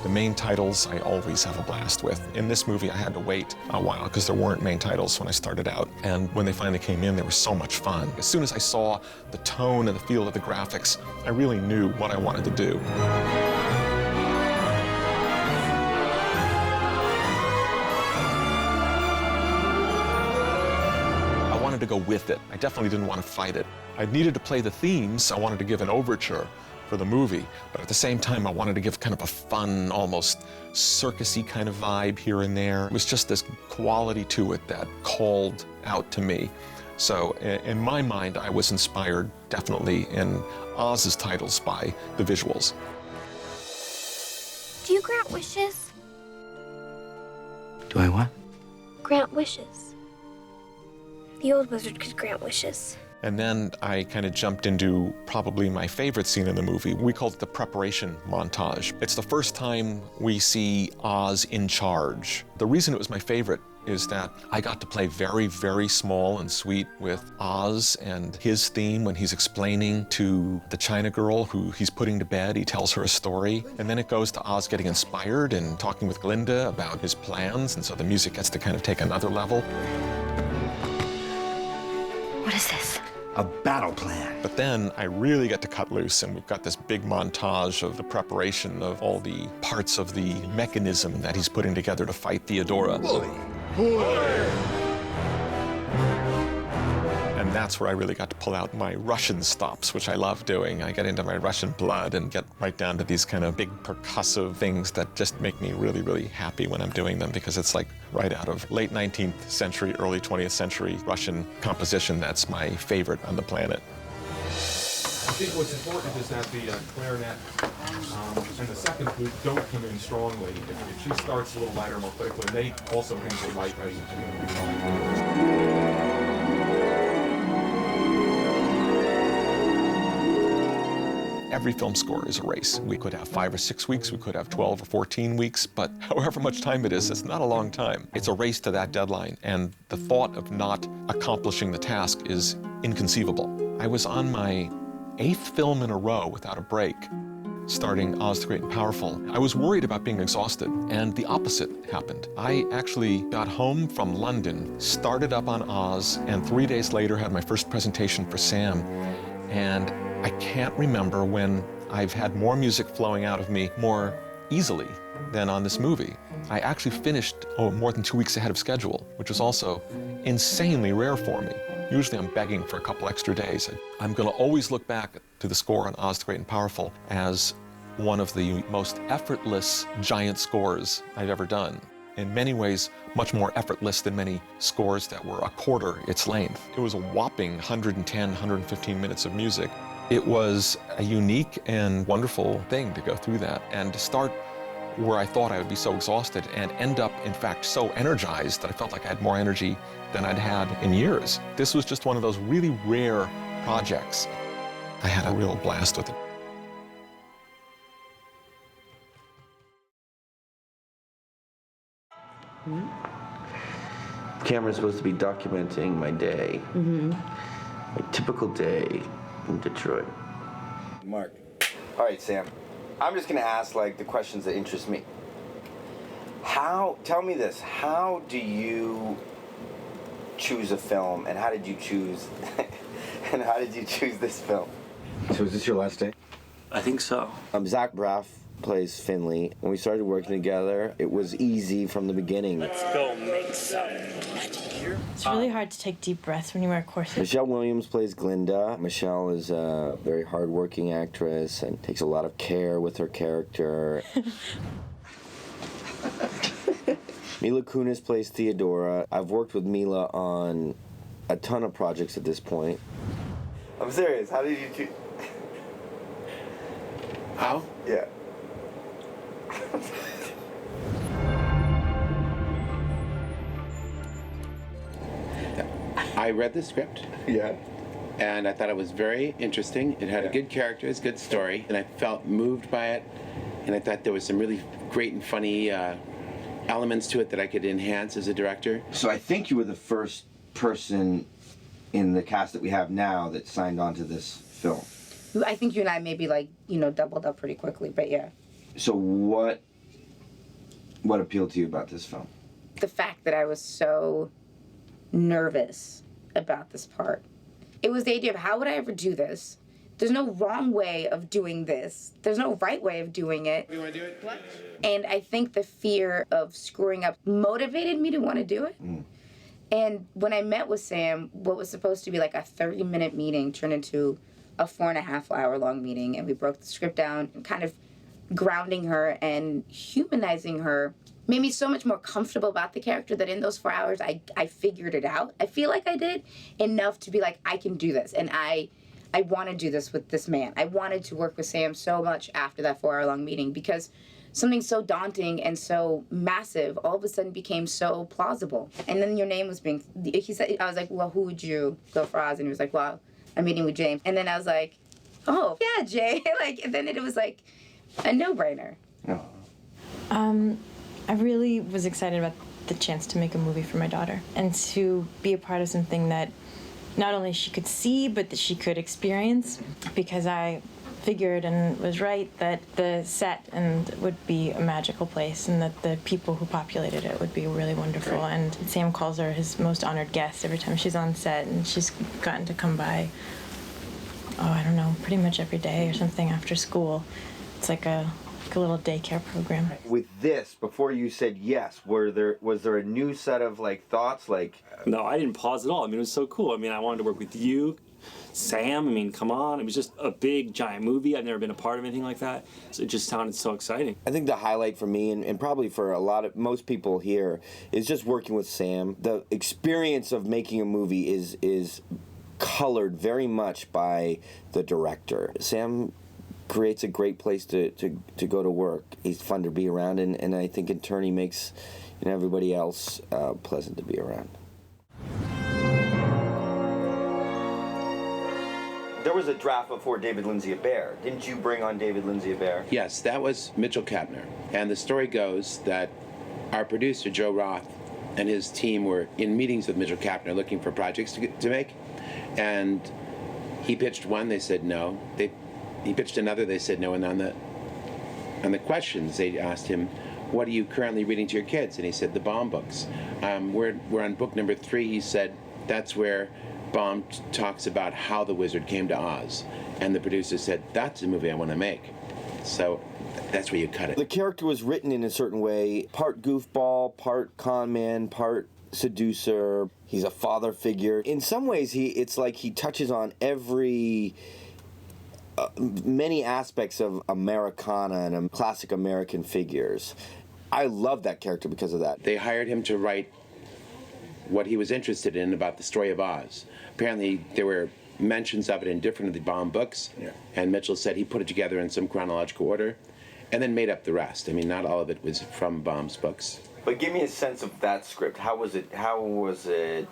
The main titles I always have a blast with. In this movie, I had to wait a while because there weren't main titles when I started out. And when they finally came in, they were so much fun. As soon as I saw the tone and the feel of the graphics, I really knew what I wanted to do. I wanted to go with it. I definitely didn't want to fight it. I needed to play the themes. I wanted to give an overture for the movie, but at the same time I wanted to give kind of a fun, almost circus-y kind of vibe here and there. It was just this quality to it that called out to me. So in my mind, I was inspired definitely in Oz's titles by the visuals. Do you grant wishes? Do I what? Grant wishes. The old wizard could grant wishes. And then I kind of jumped into probably my favorite scene in the movie. We called it the preparation montage. It's the first time we see Oz in charge. The reason it was my favorite is that I got to play very, very small and sweet with Oz and his theme when he's explaining to the China girl who he's putting to bed. He tells her a story. And then it goes to Oz getting inspired and talking with Glinda about his plans. And so the music gets to kind of take another level. What is this? A battle plan. But then I really get to cut loose, and we've got this big montage of the preparation of all the parts of the mechanism that he's putting together to fight Theodora. And that's where I really got to pull out my Russian stops, which I love doing. I get into my Russian blood and get right down to these kind of big percussive things that just make me really, really happy when I'm doing them, because it's like right out of late 19th century, early 20th century Russian composition. That's my favorite on the planet. I think what's important is that the clarinet and the second flute don't come in strongly. If she starts a little lighter more quickly, they also handle light right into Every film score is a race. We could have 5 or 6 weeks, we could have 12 or 14 weeks, but however much time it is, it's not a long time. It's a race to that deadline, and the thought of not accomplishing the task is inconceivable. I was on my 8th film in a row without a break, starting Oz the Great and Powerful. I was worried about being exhausted, and the opposite happened. I actually got home from London, started up on Oz, and 3 days later had my first presentation for Sam. And I can't remember when I've had more music flowing out of me more easily than on this movie. I actually finished more than 2 weeks ahead of schedule, which was also insanely rare for me. Usually I'm begging for a couple extra days. I'm going to always look back to the score on Oz the Great and Powerful as one of the most effortless giant scores I've ever done. In many ways, much more effortless than many scores that were a quarter its length. It was a whopping 110, 115 minutes of music. It was a unique and wonderful thing to go through that and to start where I thought I would be so exhausted and end up, in fact, so energized that I felt like I had more energy than I'd had in years. This was just one of those really rare projects. I had a real blast with it. The camera's supposed to be documenting my day. My typical day in Detroit. Mark. All right, Sam. I'm just gonna ask like the questions that interest me. Tell me this, how do you choose a film, and how did you choose this film? So is this your last day? I think so. Zach Braff plays Finley. When we started working together, it was easy from the beginning. Let's go make some money. It's really hard to take deep breaths when you wear corsets. Michelle Williams plays Glinda. Michelle is a very hardworking actress and takes a lot of care with her character. Mila Kunis plays Theodora. I've worked with Mila on a ton of projects at this point. I'm serious. How did you choose? How? Yeah. I read the script. Yeah. And I thought it was very interesting. It had good characters, good story, and I felt moved by it. And I thought there was some really great and funny elements to it that I could enhance as a director. So I think you were the first person in the cast that we have now that signed on to this film. I think you and I maybe doubled up pretty quickly, but yeah. So what appealed to you about this film? The fact that I was so nervous about this part. It was the idea of how would I ever do this? There's no wrong way of doing this. There's no right way of doing it. You want to do it? What? And I think the fear of screwing up motivated me to want to do it. And when I met with Sam, what was supposed to be like a 30-minute meeting turned into a 4.5-hour long meeting, and we broke the script down and kind of grounding her and humanizing her made me so much more comfortable about the character that in those 4 hours, I figured it out. I feel like I did enough to be like, I can do this, and I want to do this with this man. I wanted to work with Sam so much after that 4-hour-long meeting because something so daunting and so massive all of a sudden became so plausible. And then your name was he said, I was like, well, who would you go for Oz? And he was like, well, I'm meeting with James. And then I was like, oh, yeah, Jay. And then it was like a no-brainer. I really was excited about the chance to make a movie for my daughter and to be a part of something that not only she could see, but that she could experience, because I figured and was right that the set and would be a magical place, and that the people who populated it would be really wonderful. Great. And Sam calls her his most honored guest every time she's on set, and she's gotten to come by, I don't know, pretty much every day or something after school. It's like a little daycare program. With this, before you said yes, was there a new set of thoughts? No, I didn't pause at all. I mean, it was so cool. I mean, I wanted to work with you, Sam. I mean, come on. It was just a big, giant movie. I've never been a part of anything like that. So it just sounded so exciting. I think the highlight for me, and probably for most people here, is just working with Sam. The experience of making a movie is colored very much by the director. Sam creates a great place to go to work. He's fun to be around, and I think in turn he makes everybody else pleasant to be around. There was a draft before David Lindsay-Abaire. Didn't you bring on David Lindsay-Abaire? Yes, that was Mitchell Kapner. And the story goes that our producer, Joe Roth, and his team were in meetings with Mitchell Kapner looking for projects to make. And he pitched one, they said no. He pitched another, they said no. And on the questions, they asked him, what are you currently reading to your kids? And he said, the Baum books. We're on book number 3, he said. That's where Baum talks about how the wizard came to Oz. And the producer said, that's a movie I want to make. So that's where you cut it. The character was written in a certain way, part goofball, part con man, part seducer. He's a father figure. In some ways, it's like he touches on many aspects of Americana and classic American figures. I love that character because of that. They hired him to write what he was interested in about the story of Oz. Apparently, there were mentions of it in different of the Baum books, and Mitchell said he put it together in some chronological order, and then made up the rest. I mean, not all of it was from Baum's books. But give me a sense of that script. How was it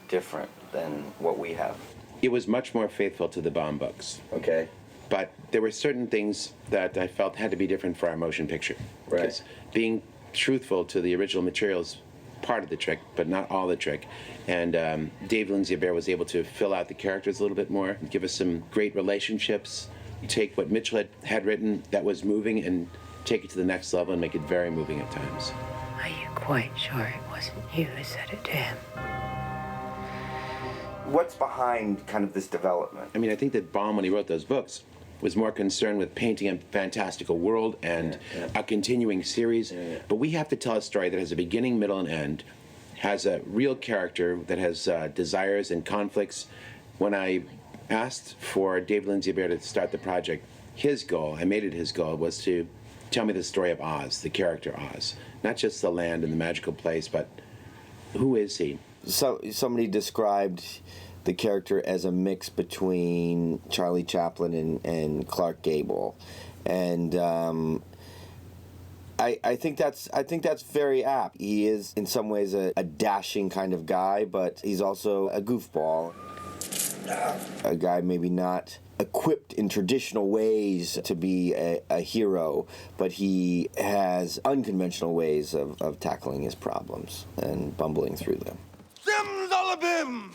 different than what we have? It was much more faithful to the Baum books. Okay. But there were certain things that I felt had to be different for our motion picture. Right. Because being truthful to the original materials part of the trick, but not all the trick. And Dave Lindsay-Abaire was able to fill out the characters a little bit more, give us some great relationships, take what Mitchell had written that was moving and take it to the next level and make it very moving at times. Are you quite sure it wasn't you who said it to him? What's behind kind of this development? I mean, I think that Baum, when he wrote those books, was more concerned with painting a fantastical world and a continuing series. But we have to tell a story that has a beginning, middle, and end, has a real character that has desires and conflicts. When I asked for Dave Lindsay-Abaire to start the project, his goal, I made it his goal, was to tell me the story of Oz, the character Oz. Not just the land and the magical place, but who is he? So somebody described the character as a mix between Charlie Chaplin and Clark Gable, and I think that's very apt. He is in some ways a dashing kind of guy, but he's also a goofball, a guy maybe not equipped in traditional ways to be a hero, but he has unconventional ways of tackling his problems and bumbling through them. Simsalabim!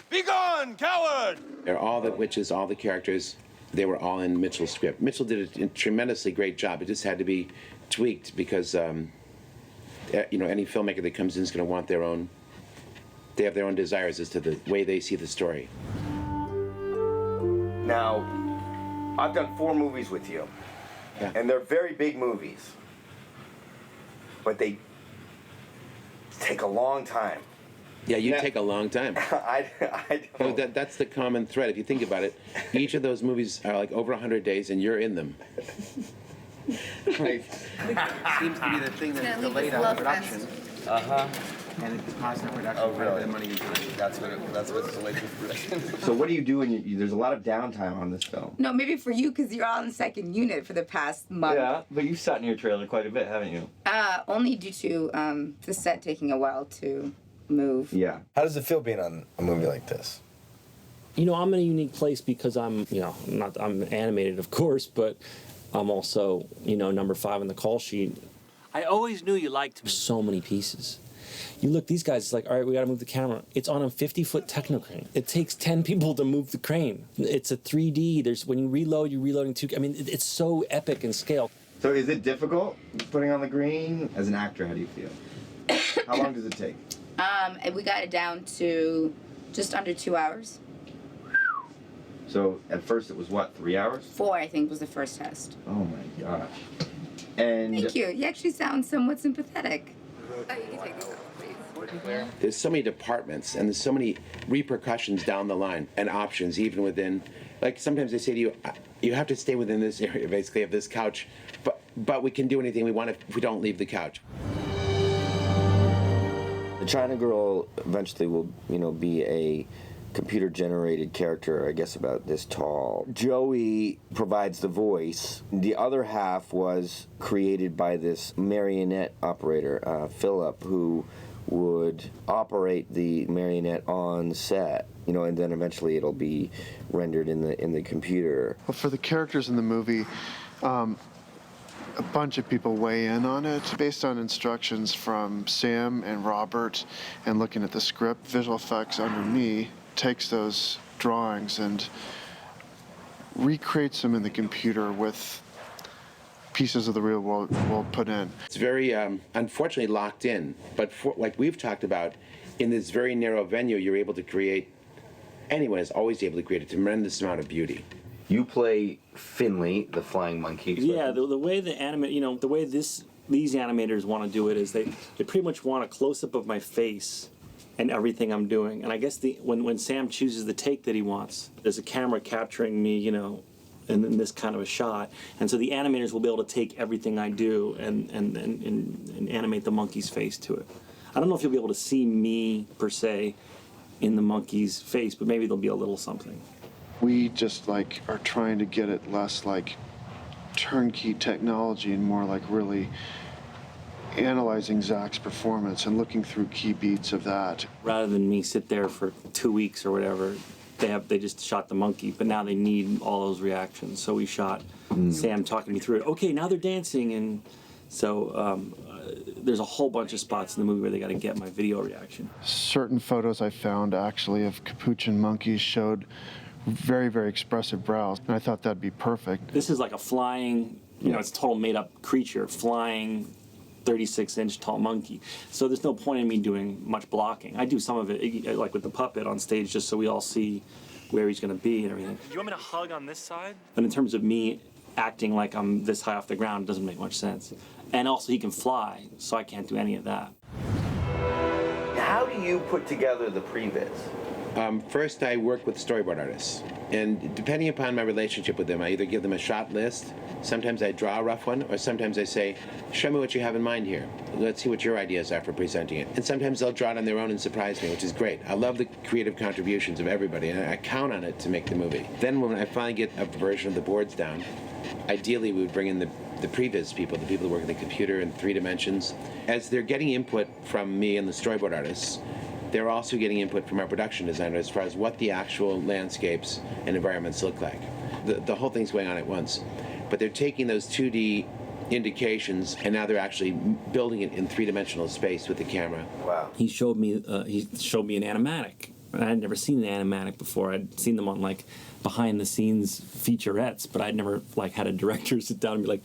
Begone, coward! They're all the witches, all the characters, they were all in Mitchell's script. Mitchell did a tremendously great job. It just had to be tweaked because, any filmmaker that comes in is going to want they have their own desires as to the way they see the story. Now, I've done 4 movies with you, and they're very big movies, but they take a long time. Yeah, you take a long time. I don't. No, that's the common thread. If you think about it, each of those movies are like over 100 days, and you're in them. Right. Seems to be the thing that's delayed on production. And it's constant production. Oh, really? The money you That's what's delayed with production. So what do you do when there's a lot of downtime on this film? No, maybe for you, because you're all in second unit for the past month. Yeah, but you've sat in your trailer quite a bit, haven't you? Only due to the set taking a while to move. Yeah. How does it feel being on a movie like this? I'm in a unique place because I'm animated, of course, but I'm also, number 5 on the call sheet. I always knew you liked me. So many pieces. You look, these guys, it's like, all right, we got to move the camera. It's on a 50-foot technocrane. It takes 10 people to move the crane. It's a 3D. There's when you reload, you're reloading too. I mean, it's so epic in scale. So is it difficult putting on the green? As an actor, how do you feel? How long does it take? We got it down to just under 2 hours. So at first it was what, 3 hours? 4, I think, was the first test. Oh my gosh. And Thank you. You actually sound somewhat sympathetic. Oh, you can take this off, please. There's so many departments and there's so many repercussions down the line and options even within, like sometimes they say to you, you have to stay within this area basically of this couch, but we can do anything we want if we don't leave the couch. the China Girl eventually will, be a computer-generated character, I guess about this tall. Joey provides the voice. The other half was created by this marionette operator, Philip, who would operate the marionette on set, and then eventually it'll be rendered in the computer. Well, for the characters in the movie, a bunch of people weigh in on it based on instructions from Sam and Robert, and looking at the script. Visual effects under me takes those drawings and recreates them in the computer with pieces of the real world put in. It's very, unfortunately, locked in. But like we've talked about, in this very narrow venue, you're able to create, anyone is always able to create a tremendous amount of beauty. You play Finley, the flying monkey. Yeah, the way the way these animators want to do it is they pretty much want a close-up of my face and everything I'm doing. And I guess when Sam chooses the take that he wants, there's a camera capturing me, in this kind of a shot. And so the animators will be able to take everything I do and animate the monkey's face to it. I don't know if you'll be able to see me, per se, in the monkey's face, but maybe there'll be a little something. We just are trying to get it less like turnkey technology and more like really analyzing Zach's performance and looking through key beats of that. Rather than me sit there for 2 weeks or whatever, they just shot the monkey, but now they need all those reactions. So we shot Sam talking me through it. Okay, now they're dancing, and so there's a whole bunch of spots in the movie where they got to get my video reaction. Certain photos I found actually of capuchin monkeys showed very, very expressive brows, and I thought that'd be perfect. This is like a flying, it's a total made-up creature, flying 36-inch tall monkey. So there's no point in me doing much blocking. I do some of it, like with the puppet on stage, just so we all see where he's going to be and everything. You want me to hug on this side? But in terms of me acting like I'm this high off the ground, it doesn't make much sense. And also he can fly, so I can't do any of that. How do you put together the previs? First, I work with storyboard artists, and depending upon my relationship with them, I either give them a shot list, sometimes I draw a rough one, or sometimes I say, show me what you have in mind here. Let's see what your ideas are for presenting it. And sometimes they'll draw it on their own and surprise me, which is great. I love the creative contributions of everybody, and I count on it to make the movie. Then when I finally get a version of the boards down, ideally we would bring in the previs people, the people who work in the computer in 3 dimensions. As they're getting input from me and the storyboard artists, they're also getting input from our production designer as far as what the actual landscapes and environments look like. The whole thing's going on at once. But they're taking those 2D indications and now they're actually building it in 3-dimensional space with the camera. Wow. He showed me an animatic. I had never seen an animatic before. I'd seen them on behind-the-scenes featurettes, but I'd never had a director sit down and be like,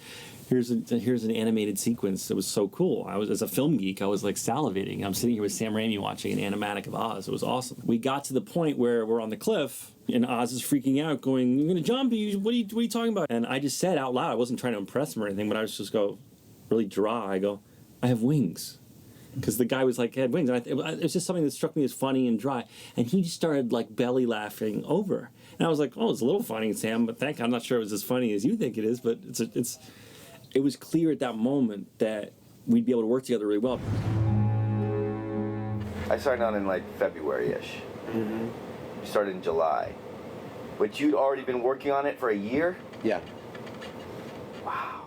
here's an animated sequence. It was so cool. As a film geek, I was salivating. I'm sitting here with Sam Raimi watching an animatic of Oz. It was awesome. We got to the point where we're on the cliff, and Oz is freaking out, going, "You're gonna jump? What are you talking about?" And I just said out loud, I wasn't trying to impress him or anything, but I was just really dry. I go, "I have wings." Because the guy was he had wings. And it was just something that struck me as funny and dry. And he just started belly laughing over. And I was like, "Oh, it's a little funny, Sam, but I'm not sure it was as funny as you think it is, but it was clear at that moment that we'd be able to work together really well." I started on in February-ish. Mm-hmm. You started in July. But you'd already been working on it for a year? Yeah. Wow.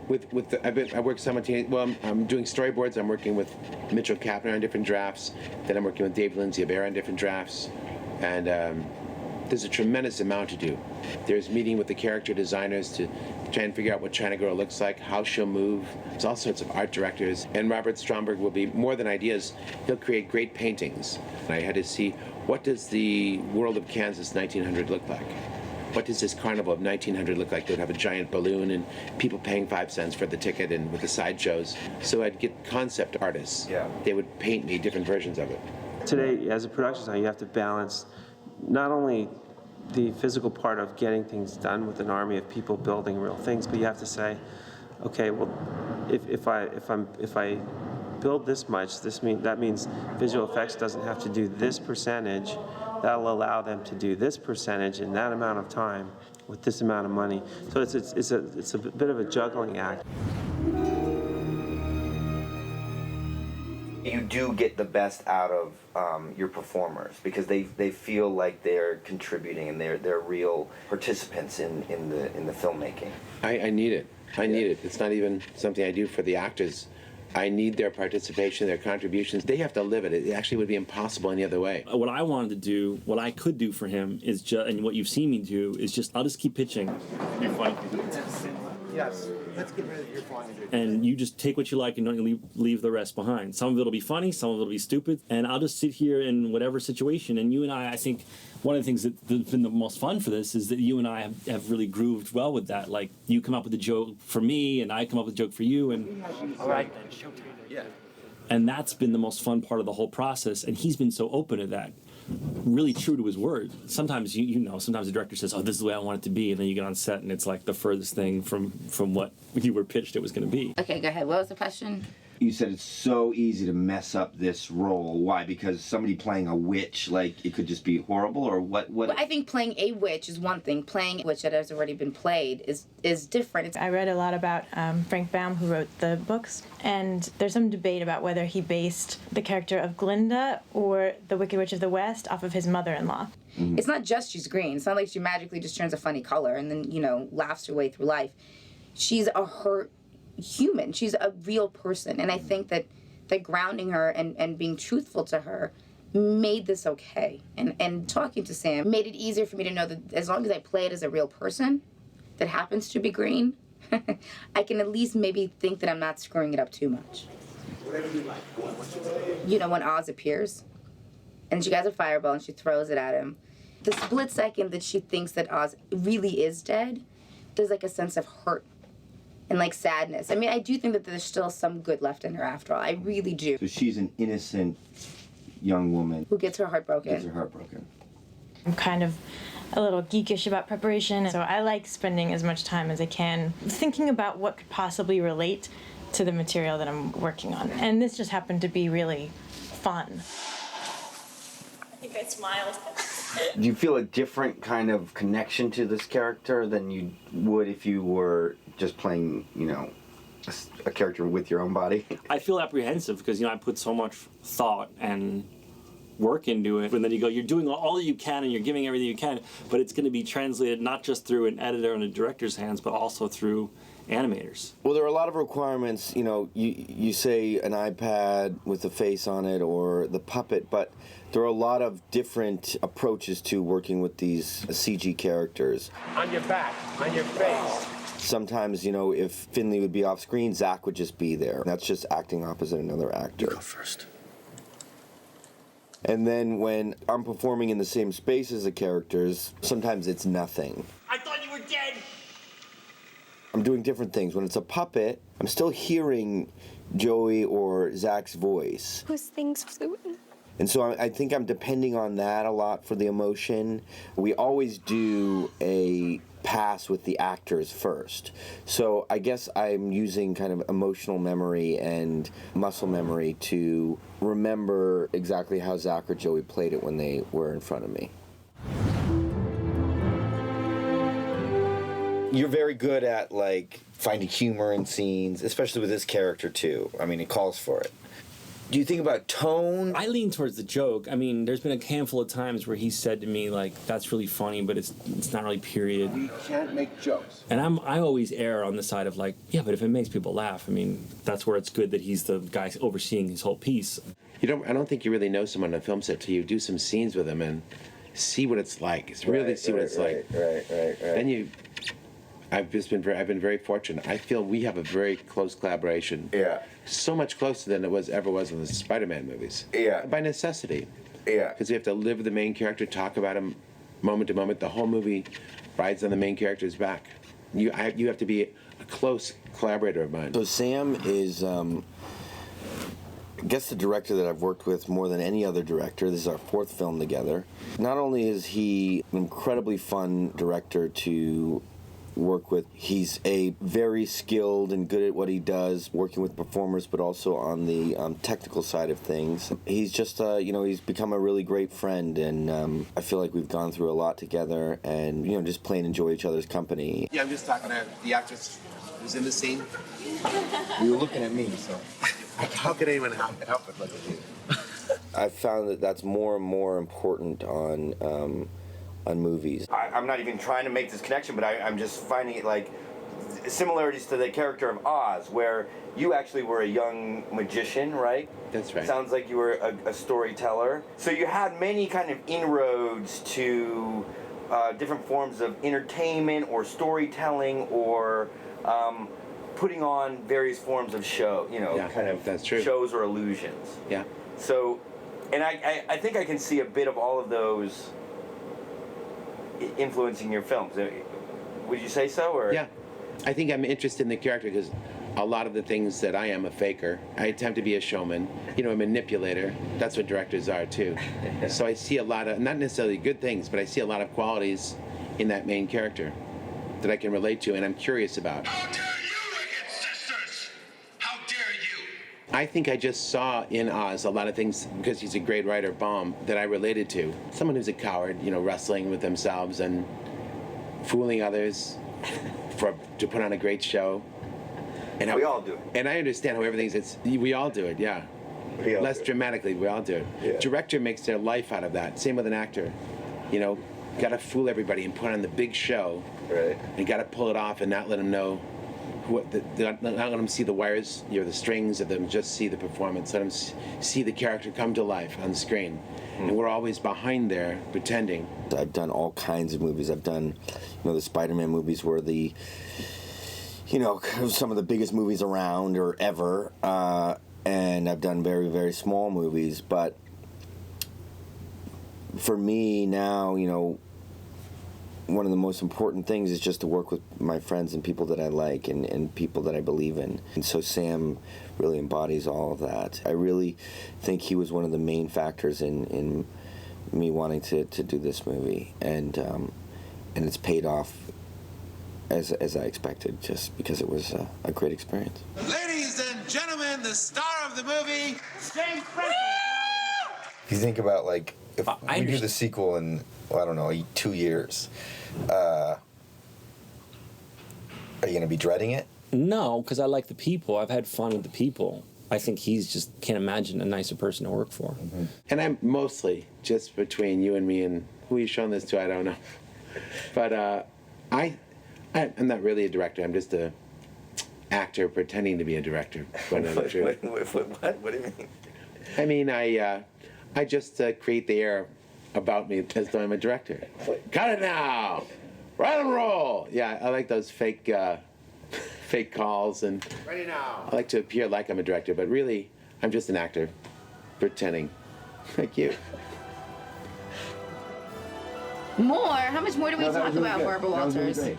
I work simultaneously. Well, I'm doing storyboards. I'm working with Mitchell Kapner on different drafts. Then I'm working with Dave Lindsay-Abaire on different drafts. And there's a tremendous amount to do. There's meeting with the character designers to trying to figure out what China Girl looks like, how she'll move. There's all sorts of art directors, and Robert Stromberg will be more than ideas. He'll create great paintings. I had to see, what does the world of Kansas 1900 look like? What does this carnival of 1900 look like? They would have a giant balloon and people paying 5 cents for the ticket and with the sideshows. So I'd get concept artists. Yeah. They would paint me different versions of it. Today, as a production designer, you have to balance not only the physical part of getting things done with an army of people building real things, but you have to say, okay, well, if I build this much, that means visual effects doesn't have to do this percentage. That'll allow them to do this percentage in that amount of time with this amount of money. So it's a bit of a juggling act. You do get the best out of your performers because they feel like they're contributing and they're real participants in the filmmaking. I need it. I need it. It's not even something I do for the actors. I need their participation, their contributions. They have to live it. It actually would be impossible any other way. What I wanted to do, what I could do for him is just, and what you've seen me do is just, I'll just keep pitching. You're funny. Yes, let's get rid of your flying. And you just take what you like and don't leave the rest behind. Some of it'll be funny, some of it'll be stupid, and I'll just sit here in whatever situation. And you and I think one of the things that's been the most fun for this is that you and I have really grooved well with that. Like, you come up with a joke for me, and I come up with a joke for you, and All right, then, showtime. yeah. And that's been the most fun part of the whole process, and he's been so open to that. Really true to his word. Sometimes sometimes the director says, "Oh, this is the way I want it to be," and then you get on set and it's like the furthest thing from what you were pitched it was going to be. Okay, go ahead. What was the question? You said it's so easy to mess up this role. Why? Because somebody playing a witch, like, it could just be horrible, or what? Well, I think playing a witch is one thing. Playing a witch that has already been played is different. I read a lot about Frank Baum, who wrote the books, and there's some debate about whether he based the character of Glinda or the Wicked Witch of the West off of his mother-in-law. Mm-hmm. It's not just she's green. It's not like she magically just turns a funny color and then, laughs her way through life. She's a hurt human. She's a real person. And I think that grounding her and being truthful to her made this okay. And talking to Sam made it easier for me to know that as long as I play it as a real person that happens to be green, I can at least maybe think that I'm not screwing it up too much. When Oz appears, and she has a fireball and she throws it at him, the split second that she thinks that Oz really is dead, there's like a sense of hurt and like sadness. I mean, I do think that there's still some good left in her after all. I really do. So she's an innocent young woman who gets her heart broken. I'm kind of a little geekish about preparation, so I like spending as much time as I can thinking about what could possibly relate to the material that I'm working on. And this just happened to be really fun. I think I smiled. Do you feel a different kind of connection to this character than you would if you were just playing, a character with your own body? I feel apprehensive because, I put so much thought and work into it, and then you go, you're doing all that you can and you're giving everything you can, but it's going to be translated not just through an editor and a director's hands, but also through animators. Well, there are a lot of requirements. You say an iPad with a face on it or the puppet, but there are a lot of different approaches to working with these CG characters. On your back, on your face. Sometimes, if Finley would be off screen, Zach would just be there. That's just acting opposite another actor. You go first. And then when I'm performing in the same space as the characters, sometimes it's nothing. I thought you were dead! I'm doing different things. When it's a puppet, I'm still hearing Joey or Zach's voice. Whose things flew in. And so I think I'm depending on that a lot for the emotion. We always do a pass with the actors first. So I guess I'm using kind of emotional memory and muscle memory to remember exactly how Zach or Joey played it when they were in front of me. You're very good at finding humor in scenes, especially with this character too. I mean, it calls for it. Do you think about tone? I lean towards the joke. I mean, there's been a handful of times where he said to me, that's really funny, but it's not really period. We can't make jokes. And I always err on the side of yeah, but if it makes people laugh, I mean, that's where it's good that he's the guy overseeing his whole piece. I don't think you really know someone on a film set till you do some scenes with them and see what it's like. It's really see what it's like. Right. Then I've been very fortunate. I feel we have a very close collaboration. Yeah. So much closer than it ever was in the Spider-Man movies. Yeah. By necessity. Yeah. Because we have to live with the main character, talk about him moment to moment. The whole movie rides on the main character's back. You have to be a close collaborator of mine. So Sam is, I guess, the director that I've worked with more than any other director. This is our 4th film together. Not only is he an incredibly fun director to work with, he's a very skilled and good at what he does, working with performers, but also on the technical side of things. He's just, he's become a really great friend, and I feel like we've gone through a lot together, and just plain enjoy each other's company. Yeah, I'm just talking to the actress who's in the scene. You were looking at me, so. How could anyone help but look at you? I've found that that's more and more important on movies. I'm not even trying to make this connection, but I'm just finding it like similarities to the character of Oz, where you actually were a young magician, right? That's right. Sounds like you were a storyteller. So you had many kind of inroads to different forms of entertainment or storytelling or putting on various forms of show, kind of that's true. Shows or illusions. Yeah. So, and I think I can see a bit of all of those influencing your films. Would you say so? Or Yeah. I think I'm interested in the character because a lot of the things that I am, a faker. I attempt to be a showman, a manipulator. That's what directors are too. So I see a lot of, not necessarily good things, but I see a lot of qualities in that main character that I can relate to and I'm curious about. I think I just saw in Oz a lot of things, because he's a great writer, Baum, that I related to. Someone who's a coward, wrestling with themselves and fooling others to put on a great show. And we all do it. And I understand how we all do it, yeah. Less dramatically, we all do it. Yeah. Director makes their life out of that. Same with an actor. Got to fool everybody and put on the big show. Right. And got to pull it off and not let them know. Not let them see the wires, the strings of them, just see the performance. Let them see the character come to life on the screen. And we're always behind there, pretending. I've done all kinds of movies. I've done, the Spider-Man movies were the, some of the biggest movies around or ever. And I've done very, very small movies. But for me now, one of the most important things is just to work with my friends and people that I like and people that I believe in. And so Sam really embodies all of that. I really think he was one of the main factors in me wanting to do this movie. And it's paid off as I expected, just because it was a great experience. Ladies and gentlemen, the star of the movie, James Franco. If you think about, if we do the sequel in, 2 years, are you going to be dreading it? No, because I like the people. I've had fun with the people. I think he's just can't imagine a nicer person to work for. Mm-hmm. And I'm mostly just between you and me, and who you showing this to, I don't know. But I'm not really a director. I'm just a actor pretending to be a director. What? What do you mean? I mean, I just create the air about me as though I'm a director. Cut it now! Rock and roll! Yeah, I like those fake calls, and Ready now. I like to appear like I'm a director, but really, I'm just an actor pretending. Thank you. More? How much more do we No, that talk was really about, good. Barbara That was really Walters? great.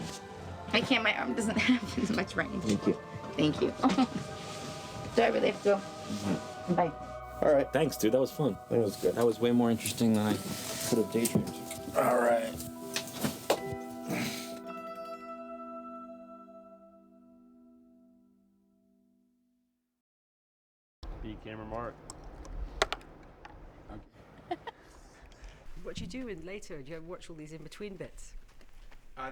I can't, my arm doesn't have as much range. Thank you. Thank you. Do I really have to go? Bye. All right. Thanks, dude. That was fun. That was good. That was way more interesting than I could have daydreamed. All right. B camera mark. What do you do in later? Do you ever watch all these in-between bits?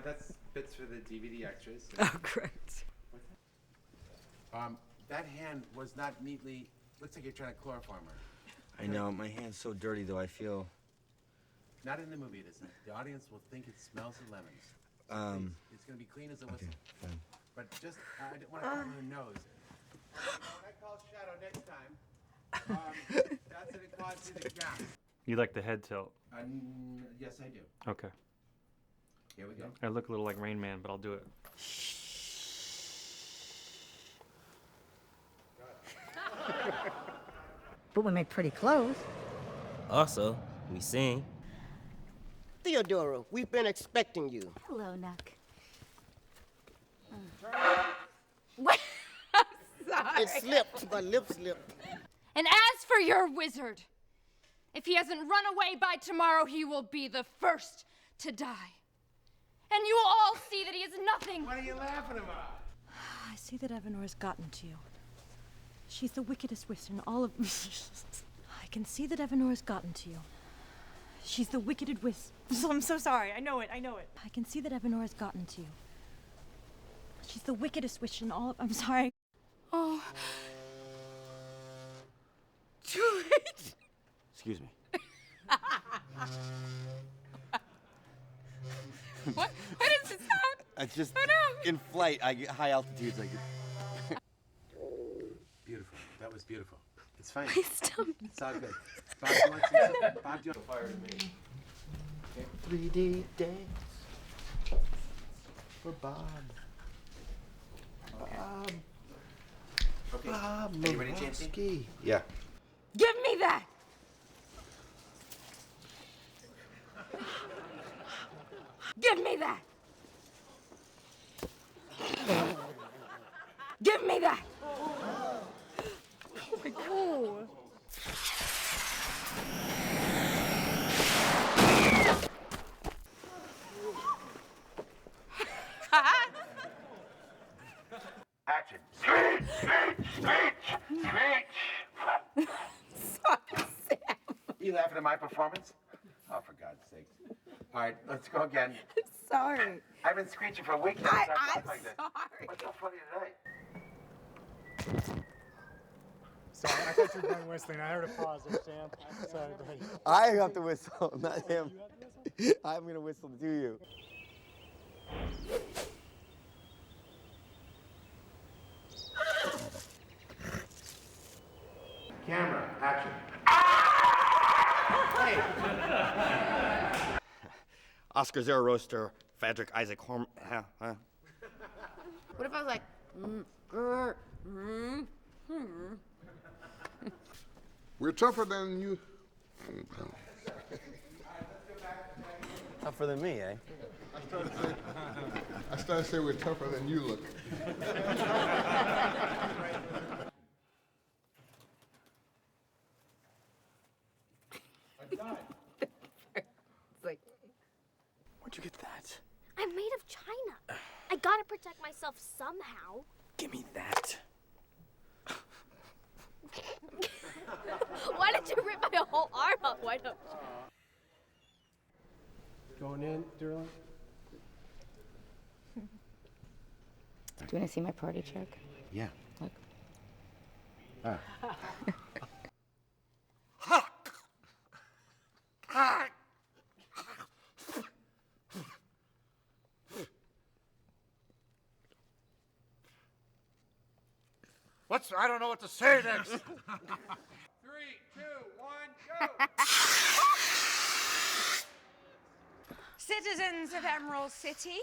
That's bits for the DVD extras. Oh, great. That hand was not neatly. Looks like you're trying to chloroform her. I know, my hand's so dirty though, I feel. Not in the movie, it isn't. The audience will think it smells of lemons. It's going to be clean as a whistle. Fine. But just, I don't want to cover her nose. When I call Shadow next time, that's what it costs you to count. You like the head tilt? Yes, I do. Okay. Here we go. I look a little like Rain Man, but I'll do it. But we make pretty clothes. Also, we sing. Theodora, we've been expecting you. Hello, Nuck. What? It slipped. My lip slipped. And as for your wizard, if he hasn't run away by tomorrow, he will be the first to die. And you will all see that he is nothing. What are you laughing about? I see that Evanor's gotten to you. She's the wickedest witch in all of... I can see that Evanor's gotten to you. She's the wickedest witch. I'm so sorry. I know it. I can see that Evanor's gotten to you. She's the wickedest witch in all of... I'm sorry. Oh. Too late. Excuse me. What is it sound? I just, Oh, no. in flight, I get high altitudes. I get... Beautiful. That was beautiful. It's fine. Please stop. It's all good. Bob, do you want to Bob, do you fire to me? Okay. 3D dance for Bob. Bob. Okay. Bob Are you ready, Chancey? Yeah. Give me that! Give me that! Give me that! Oh my God. Action. Speech. You laughing at my performance? Oh, for God's sake. All right, let's go again. Sorry. I've been screeching for a week now. I'm like this. sorry. What's so funny tonight? Sorry, I thought you were going whistling. I heard a pause there, Sam. Sorry, buddy. I have to whistle, not him. I'm going to whistle to you. Camera, action. Oscar Zararoster, Frederick Isaac Horm... What if I was like, We're tougher than you. Tougher than me, eh? I started to say we're tougher than you look. It's like, Where'd you get that? I'm made of China. I gotta protect myself somehow. Give me that. Why did you rip my whole arm off? Why don't Going in, Durlin? do you want to see my party trick? Yeah. Look. Ah. I don't know what to say next. 3, 2, 1, go! Citizens of Emerald City,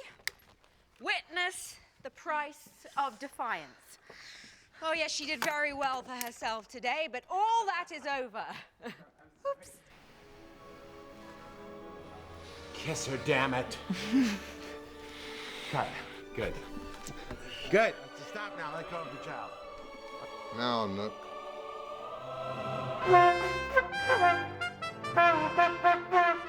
witness the price of defiance. Oh, yes, she did very well for herself today, but all that is over. Oops. Kiss her, damn it. Cut. Good. Good. Stop now. Let go of the child. Now, Nook. Thank you.